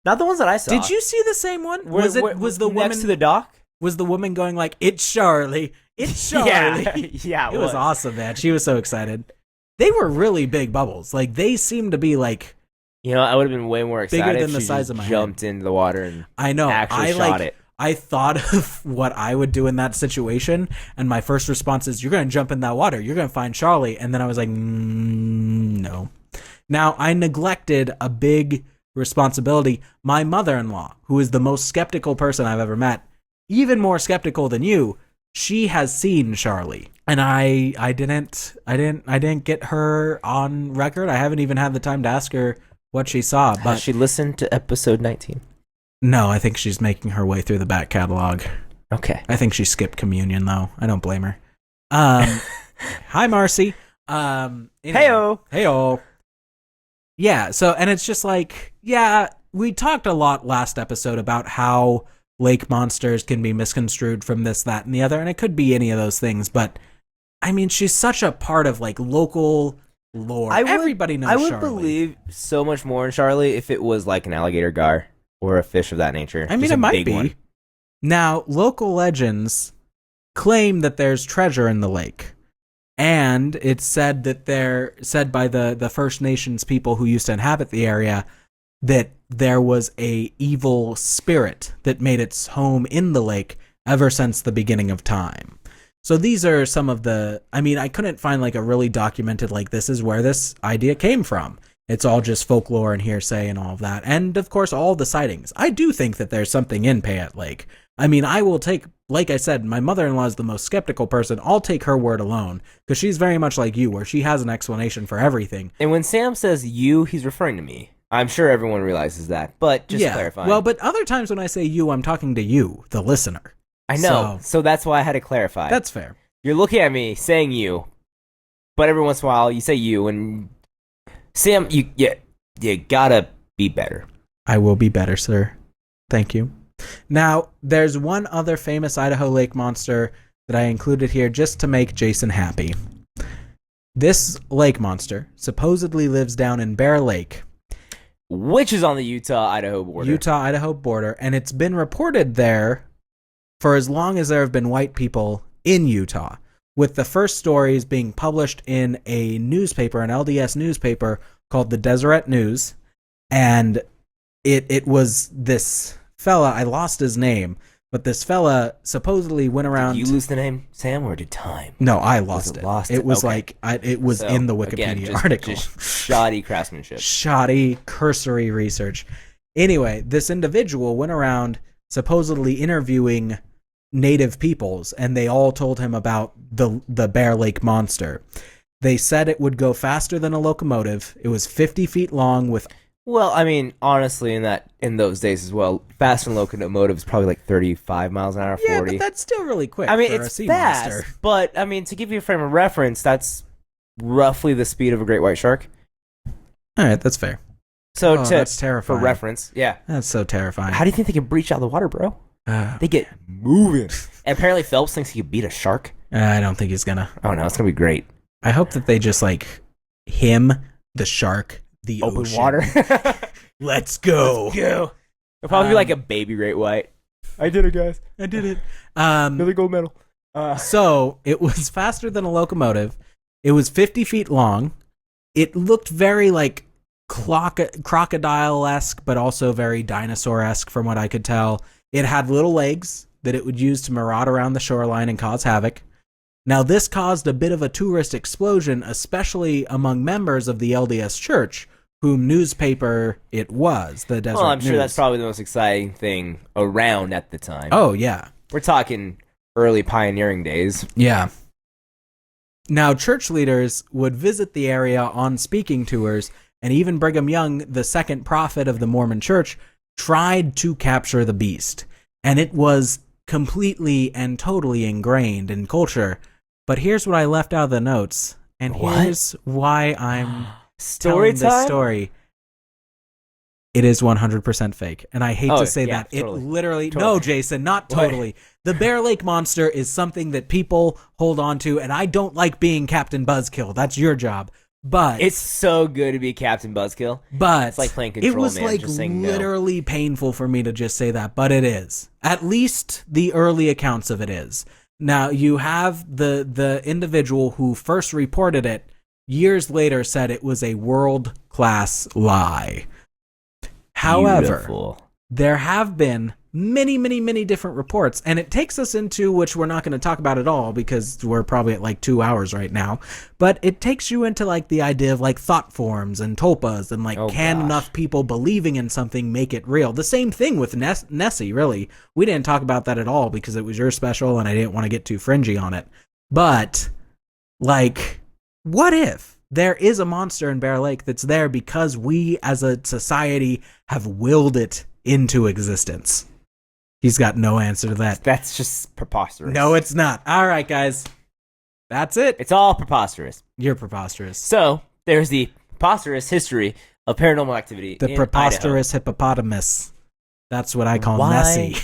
Not the ones that I saw. Did you see the same one? Was the next woman to the dock? was the woman going like, "It's Charlie, it's Charlie"? Yeah, It was awesome, man. She was so excited. They were really big bubbles. Like, they seemed to be like, You know, I would have been way more Bigger excited than if the she size just of my jumped into the water and I know. actually I shot it. I thought of what I would do in that situation, and my first response is, "You're going to jump in that water. You're going to find Charlie." And then I was like, no. Now, I neglected a big responsibility. My mother-in-law, who is the most skeptical person I've ever met, even more skeptical than you, she has seen Charlie. And I didn't get her on record. I haven't even had the time to ask her what she saw. But Has she listened to episode 19? no, I think she's making her way through the back catalog. Okay. I think she skipped communion, though. I don't blame her. Hi, Marcy. Anyway. Heyo. Yeah, so, and it's just like, yeah, we talked a lot last episode about how lake monsters can be misconstrued from this, that, and the other, and it could be any of those things, but, I mean, she's such a part of, like, local lore. Everybody knows I would Charlie. believe so much more in Charlie if it was like an alligator gar or a fish of that nature. I mean, Just it a might big be. one. Now, local legends claim that there's treasure in the lake. And it's said that said by the First Nations people who used to inhabit the area that there was a evil spirit that made its home in the lake ever since the beginning of time. So these are some of the, I mean, I couldn't find like a really documented, like, this is where this idea came from. It's all just folklore and hearsay and all of that. And of course, all the sightings. I do think that there's something in Payette Lake. I mean, I will take, like I said, my mother-in-law is the most skeptical person. I'll take her word alone, because she's very much like you, where she has an explanation for everything. And when Sam says you, he's referring to me. I'm sure everyone realizes that, but just clarifying. Well, but other times when I say you, I'm talking to you, the listener. I know, so that's why I had to clarify. That's fair. You're looking at me saying you, but every once in a while you say you, and Sam, you gotta be better. I will be better, sir. Thank you. Now, there's one other famous Idaho lake monster that I included here just to make Jason happy. This lake monster supposedly lives down in Bear Lake, which is on the Utah-Idaho border. Utah-Idaho border, and it's been reported there for as long as there have been white people in Utah. with the first stories being published in a newspaper, an LDS newspaper called the Deseret News. And it was this fella, I lost his name, but this fella supposedly went around. Did you lose the name, Sam, or did time? No, I lost it. It was okay. It was So, in the Wikipedia again, article. Just shoddy craftsmanship. Shoddy, cursory research. Anyway, this individual went around supposedly interviewing native peoples, and they all told him about the Bear Lake monster. They said it would go faster than a locomotive. It was 50 feet long with... Well, I mean, honestly, in those days as well, fast and locomotive is probably like 35 miles an hour, 40. Yeah, but that's still really quick. I mean, for a it's sea fast, monster. but I mean, to give you a frame of reference, that's roughly the speed of a great white shark. All right, that's fair. So that's terrifying. For reference, yeah. That's so terrifying. How do you think they can breach out of the water, bro? They get moving. And apparently Phelps thinks he could beat a shark. I don't think he's gonna. Oh no, it's gonna be great. I hope that they just him, the shark, the Open ocean. water. Let's go. It'll probably be like a baby great white. I did it, guys. I did it. Another gold medal. So it was faster than a locomotive. It was 50 feet long. It looked very crocodile-esque, but also very dinosaur-esque from what I could tell. It had little legs that it would use to maraud around the shoreline and cause havoc. Now, this caused a bit of a tourist explosion, especially among members of the LDS Church, whom newspaper it was, the Deseret Well, I'm sure News. that's probably the most exciting thing around at the time. Oh, yeah. We're talking early pioneering days. Yeah. Now, church leaders would visit the area on speaking tours, and even Brigham Young, the second prophet of the Mormon Church, tried to capture the beast. And it was completely and totally ingrained in culture. But here's what I left out of the notes, and here's why I'm telling this story. It is 100% fake, and I hate to say that. Totally. It literally... No, Jason, not totally. The Bear Lake Monster is something that people hold on to, and I don't like being Captain Buzzkill. That's your job. But it's so good to be Captain Buzzkill. But it's like playing Control, it was man, just saying literally painful for me to just say that, but it is. At least the early accounts of it is. Now, you have the individual who first reported it, years later said it was a world-class lie. However, Beautiful. There have been many, many, many different reports, and it takes us into, which we're not going to talk about at all because we're probably at 2 hours right now, but it takes you into the idea of thought forms and tulpas and can enough people believing in something make it real? The same thing with Nessie, really. We didn't talk about that at all because it was your special and I didn't want to get too fringy on it. But, what if there is a monster in Bear Lake that's there because we as a society have willed it into existence? He's got no answer to that. That's just preposterous. No, it's not. All right, guys. That's it. It's all preposterous. You're preposterous. So, there's the preposterous history of paranormal activity The in preposterous Idaho. hippopotamus. That's what I call Why Nessie.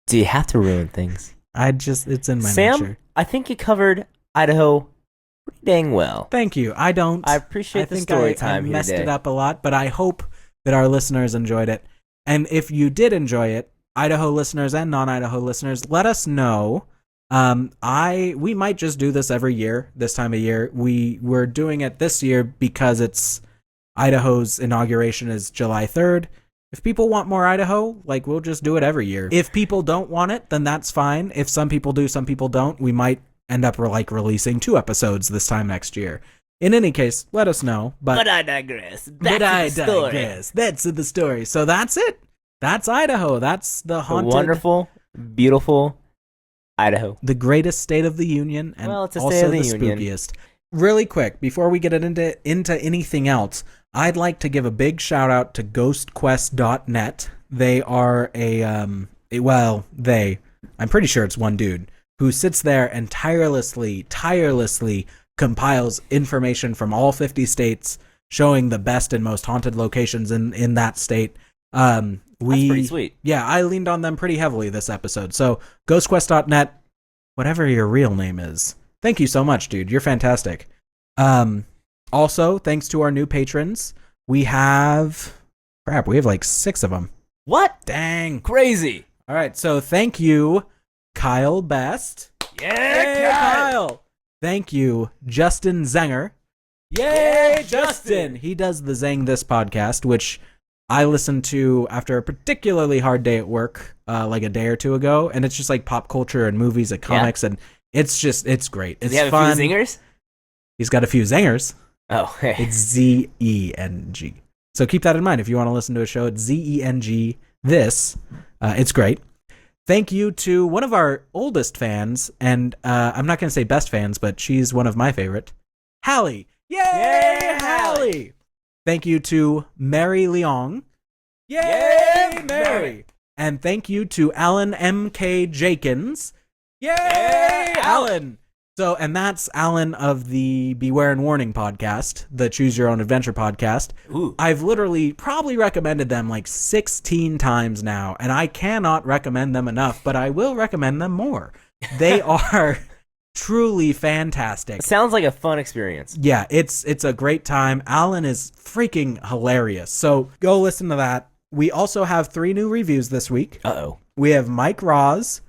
Do you have to ruin things? It's in my Sam, nature. I think you covered Idaho pretty dang well. Thank you. I don't. I appreciate the think story I time here messed today. it up a lot, but I hope that our listeners enjoyed it. And if you did enjoy it, Idaho listeners and non-Idaho listeners, let us know. We might just do this every year, this time of year. We're doing it this year because it's Idaho's inauguration is July 3rd. If people want more Idaho, we'll just do it every year. If people don't want it, then that's fine. If some people do, some people don't, we might end up releasing 2 episodes this time next year. In any case, let us know. But I digress. That's the story. So that's it. That's Idaho. That's the haunted, wonderful, beautiful Idaho. the greatest state of the union, and Well, it's a also state of the the union. spookiest. Really quick, before we get into anything else, I'd like to give a big shout out to GhostQuest.net. They are I'm pretty sure it's one dude who sits there and tirelessly compiles information from all 50 states, showing the best and most haunted locations in that state. That's pretty sweet. Yeah, I leaned on them pretty heavily this episode. So, GhostQuest.net, whatever your real name is. Thank you so much, dude. You're fantastic. Also, thanks to our new patrons, we have 6 of them. What? Dang. Crazy. All right, so thank you, Kyle Best. Yay, Kyle! Thank you, Justin Zenger. Yay, Justin! He does the Zeng This podcast, which I listened to after a particularly hard day at work, like a day or two ago, and it's just like pop culture and movies and comics, and it's great. It's Does he have fun. a few zingers? He's got a few zingers. Oh, hey. It's Zeng. So keep that in mind if you want to listen to a show. It's Zeng This. It's great. Thank you to one of our oldest fans, and I'm not going to say best fans, but she's one of my favorite, Hallie. Yay, Hallie! Thank you to Mary Leong. Yay, Mary! And thank you to Alan M.K. Jakins. Yay, Alan! So, and that's Alan of the Beware and Warning podcast, the Choose Your Own Adventure podcast. Ooh. I've literally probably recommended them like 16 times now, and I cannot recommend them enough, but I will recommend them more. They are truly fantastic. Sounds like a fun experience. Yeah, it's a great time. Alan is freaking hilarious. So go listen to that. We also have 3 new reviews this week. Uh-oh. We have Mike Roz,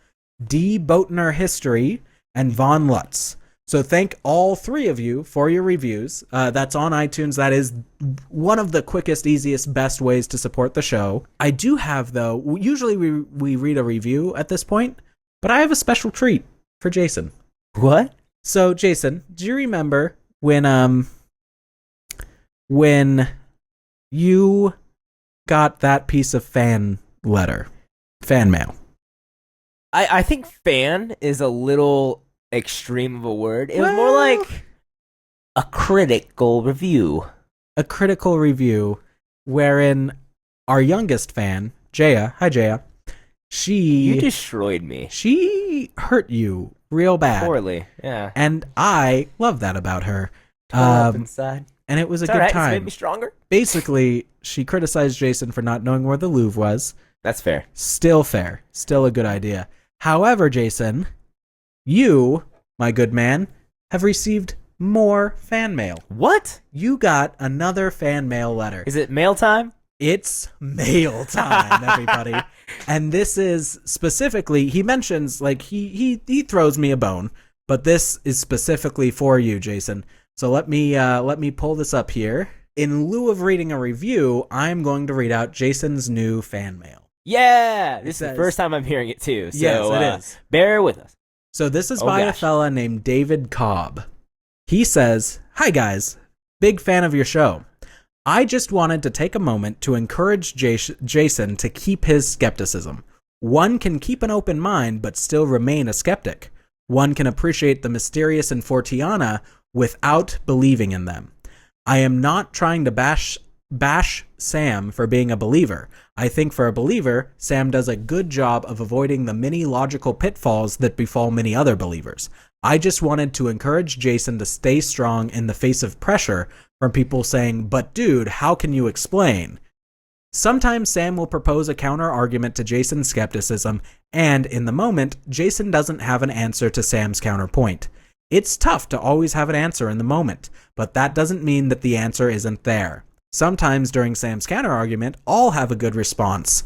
D. Boatner History, and Von Lutz. So thank all 3 of you for your reviews. That's on iTunes. That is one of the quickest, easiest, best ways to support the show. I do have, though, usually we read a review at this point, but I have a special treat for Jason. What? So, Jason, do you remember when you got that piece of fan mail? I think fan is a little extreme of a word. It was more like a critical review. A critical review wherein our youngest fan, Jaya, hi Jaya, You destroyed me. She hurt you real bad. Poorly, yeah. And I love that about her. Tore up inside. And it was a It's good all right. time. It's made me stronger. Basically, she criticized Jason for not knowing where the Louvre was. That's fair. Still fair. Still a good idea. However, Jason, you, my good man, have received more fan mail. What? You got another fan mail letter. Is it mail time? It's mail time, everybody. And this is specifically, he mentions, like, he throws me a bone, but this is specifically for you, Jason. So let me pull this up here. In lieu of reading a review, I'm going to read out Jason's new fan mail. Yeah! This is the first time I'm hearing it, too. So, yes, it is. Bear with us. So this is by a fella named David Kobb. He says, "Hi guys, big fan of your show. I just wanted to take a moment to encourage Jason to keep his skepticism. One can keep an open mind but still remain a skeptic. One can appreciate the mysterious in Fortiana without believing in them. I am not trying to bash Sam for being a believer. I think for a believer, Sam does a good job of avoiding the many logical pitfalls that befall many other believers. I just wanted to encourage Jason to stay strong in the face of pressure from people saying, 'But dude, how can you explain?' Sometimes Sam will propose a counter-argument to Jason's skepticism, and in the moment, Jason doesn't have an answer to Sam's counterpoint. It's tough to always have an answer in the moment, but that doesn't mean that the answer isn't there. Sometimes during Sam's counter-argument, all have a good response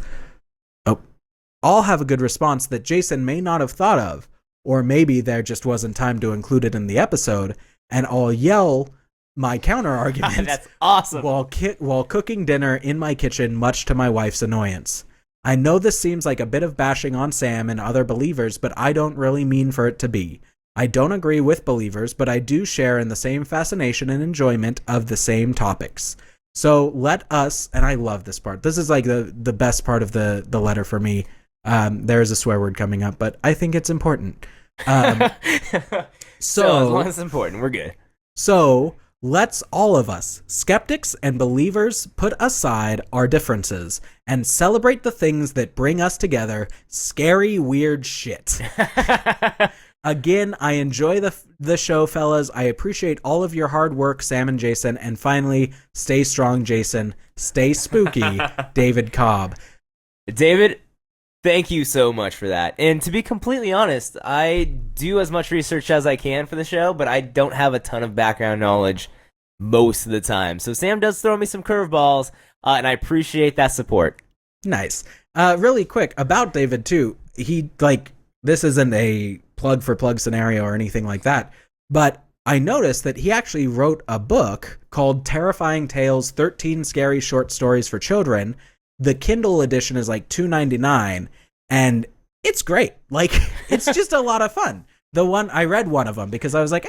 that Jason may not have thought of, or maybe there just wasn't time to include it in the episode, and I'll yell my counter-argument That's awesome. while cooking dinner in my kitchen, much to my wife's annoyance. I know this seems like a bit of bashing on Sam and other believers, but I don't really mean for it to be. I don't agree with believers, but I do share in the same fascination and enjoyment of the same topics. So let us," and I love this part. This is like the best part of the letter for me. There is a swear word coming up, but I think it's important. So as long as it's important, we're good. So let's all of us, skeptics and believers, put aside our differences and celebrate the things that bring us together. Scary, weird shit. Again, I enjoy the show, fellas. I appreciate all of your hard work, Sam and Jason. And finally, stay strong, Jason. Stay spooky, David Kobb. David, thank you so much for that. And to be completely honest, I do as much research as I can for the show, but I don't have a ton of background knowledge most of the time. So Sam does throw me some curveballs, and I appreciate that support. Nice. Really quick, about David, too. This isn't a plug for plug scenario or anything like that. But I noticed that he actually wrote a book called Terrifying Tales, 13 Scary Short Stories for Children. The Kindle edition is like $2.99, and it's great. Like, it's just a lot of fun. I read one of them because I was like,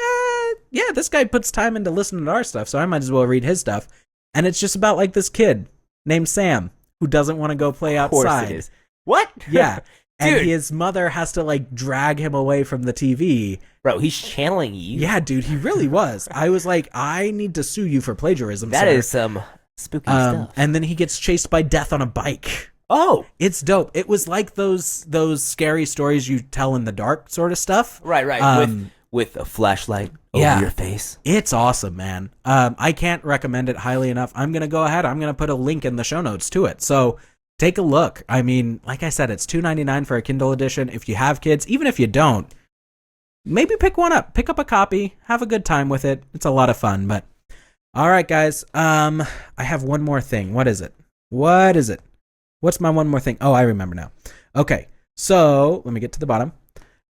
yeah, this guy puts time into listening to our stuff, so I might as well read his stuff. And it's just about like this kid named Sam who doesn't want to go play outside. Of course it is. What? Yeah. And his mother has to like drag him away from the TV. Bro, he's channeling you. Yeah, dude, he really was. I was like, I need to sue you for plagiarism. That is some spooky stuff. And then he gets chased by death on a bike. Oh, it's dope. It was like those scary stories you tell in the dark sort of stuff. Right. With a flashlight over your face. It's awesome, man. I can't recommend it highly enough. I'm going to go ahead. I'm going to put a link in the show notes to it. So take a look. I mean, like I said, it's $2.99 for a Kindle edition. If you have kids, even if you don't, maybe pick one up. Pick up a copy. Have a good time with it. It's a lot of fun. But all right, guys. I have one more thing. What is it? What's my one more thing? Oh, I remember now. Okay, so let me get to the bottom.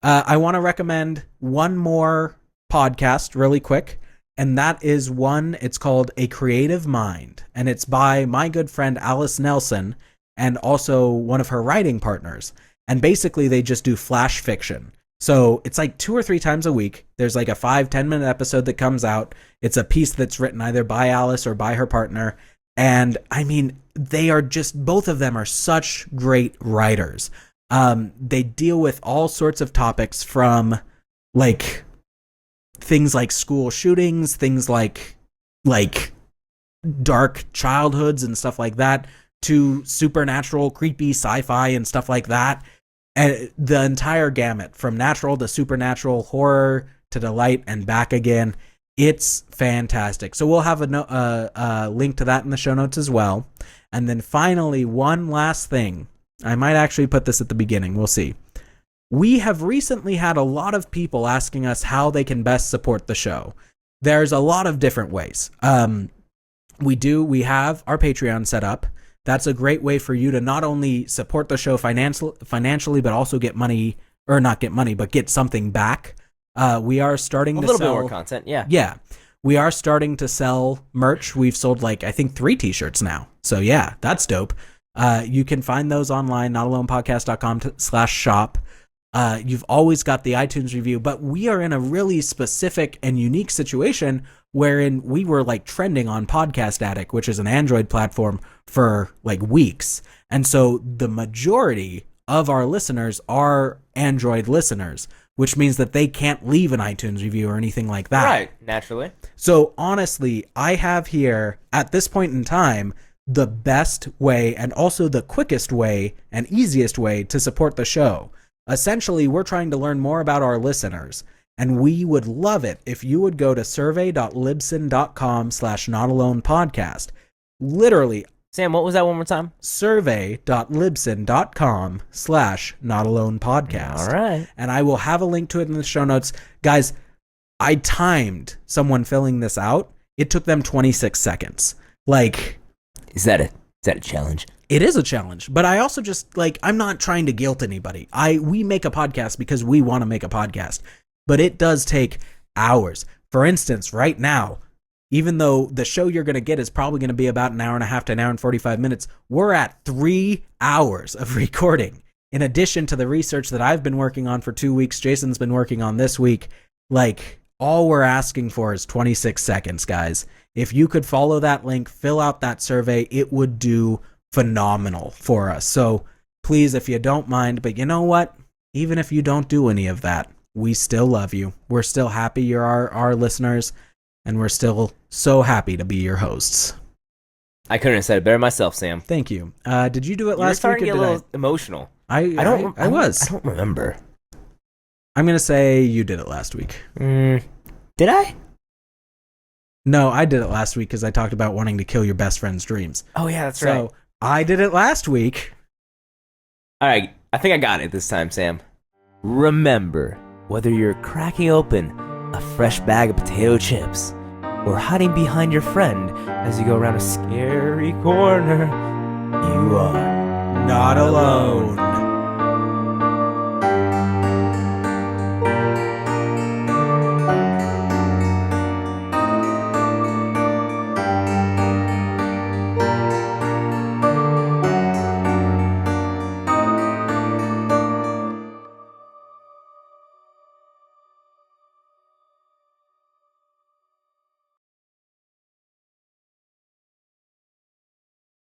I want to recommend one more podcast really quick, and that is one. It's called A Creative Mind, and it's by my good friend Alice Nelson and also one of her writing partners. And basically, they just do flash fiction. So it's like 2 or 3 times a week. There's like a 5-10 minute episode that comes out. It's a piece that's written either by Alice or by her partner. And I mean, they are just, both of them are such great writers. They deal with all sorts of topics, from like things like school shootings, things like dark childhoods and stuff like that, to supernatural, creepy sci-fi and stuff like that. And the entire gamut, from natural to supernatural, horror to delight and back again. It's fantastic. So we'll have a link to that in the show notes as well. And then finally, one last thing. I might actually put this at the beginning. We'll see. We have recently had a lot of people asking us how they can best support the show. There's a lot of different ways. We have our Patreon set up. That's a great way for you to not only support the show financially, but also get money, or not get money, but get something back. We are starting to sell a little bit more content. Yeah. Yeah. We are starting to sell merch. We've sold like, I think 3 t-shirts now. So yeah, that's dope. You can find those online, notalonepodcast.com/shop. You've always got the iTunes review, but we are in a really specific and unique situation wherein we were like trending on Podcast Addict, which is an Android platform, for like weeks. And so the majority of our listeners are Android listeners, which means that they can't leave an iTunes review or anything like that. Right, naturally. So honestly, I have here at this point in time the best way and also the quickest way and easiest way to support the show. Essentially, we're trying to learn more about our listeners, and we would love it if you would go to survey.libsyn.com/notalonepodcast. Literally, Sam, what was that one more time? survey.libsyn.com/notalonepodcast. All right. And I will have a link to it in the show notes. Guys, I timed someone filling this out. It took them 26 seconds. Like, Is that a challenge? it is a challenge, but I also just like, I'm not trying to guilt anybody. We make a podcast because we want to make a podcast, but it does take hours. For instance, right now, even though the show you're going to get is probably going to be about an hour and a half to an hour and 45 minutes, we're at 3 hours of recording. In addition to the research that I've been working on for 2 weeks, Jason's been working on this week. Like, all we're asking for is 26 seconds, guys. If you could follow that link, fill out that survey, it would do phenomenal for us. So please, if you don't mind, but you know what? Even if you don't do any of that, we still love you. We're still happy you're our listeners, and we're still so happy to be your hosts. I couldn't have said it better myself, Sam. Thank you. Did you do it last week? You're starting to get a little emotional. I was. I don't remember. I'm going to say you did it last week. Did I? No, I did it last week because I talked about wanting to kill your best friend's dreams. Oh, yeah, that's right. So I did it last week. All right, I think I got it this time, Sam. Remember, whether you're cracking open a fresh bag of potato chips or hiding behind your friend as you go around a scary corner, you are Not alone.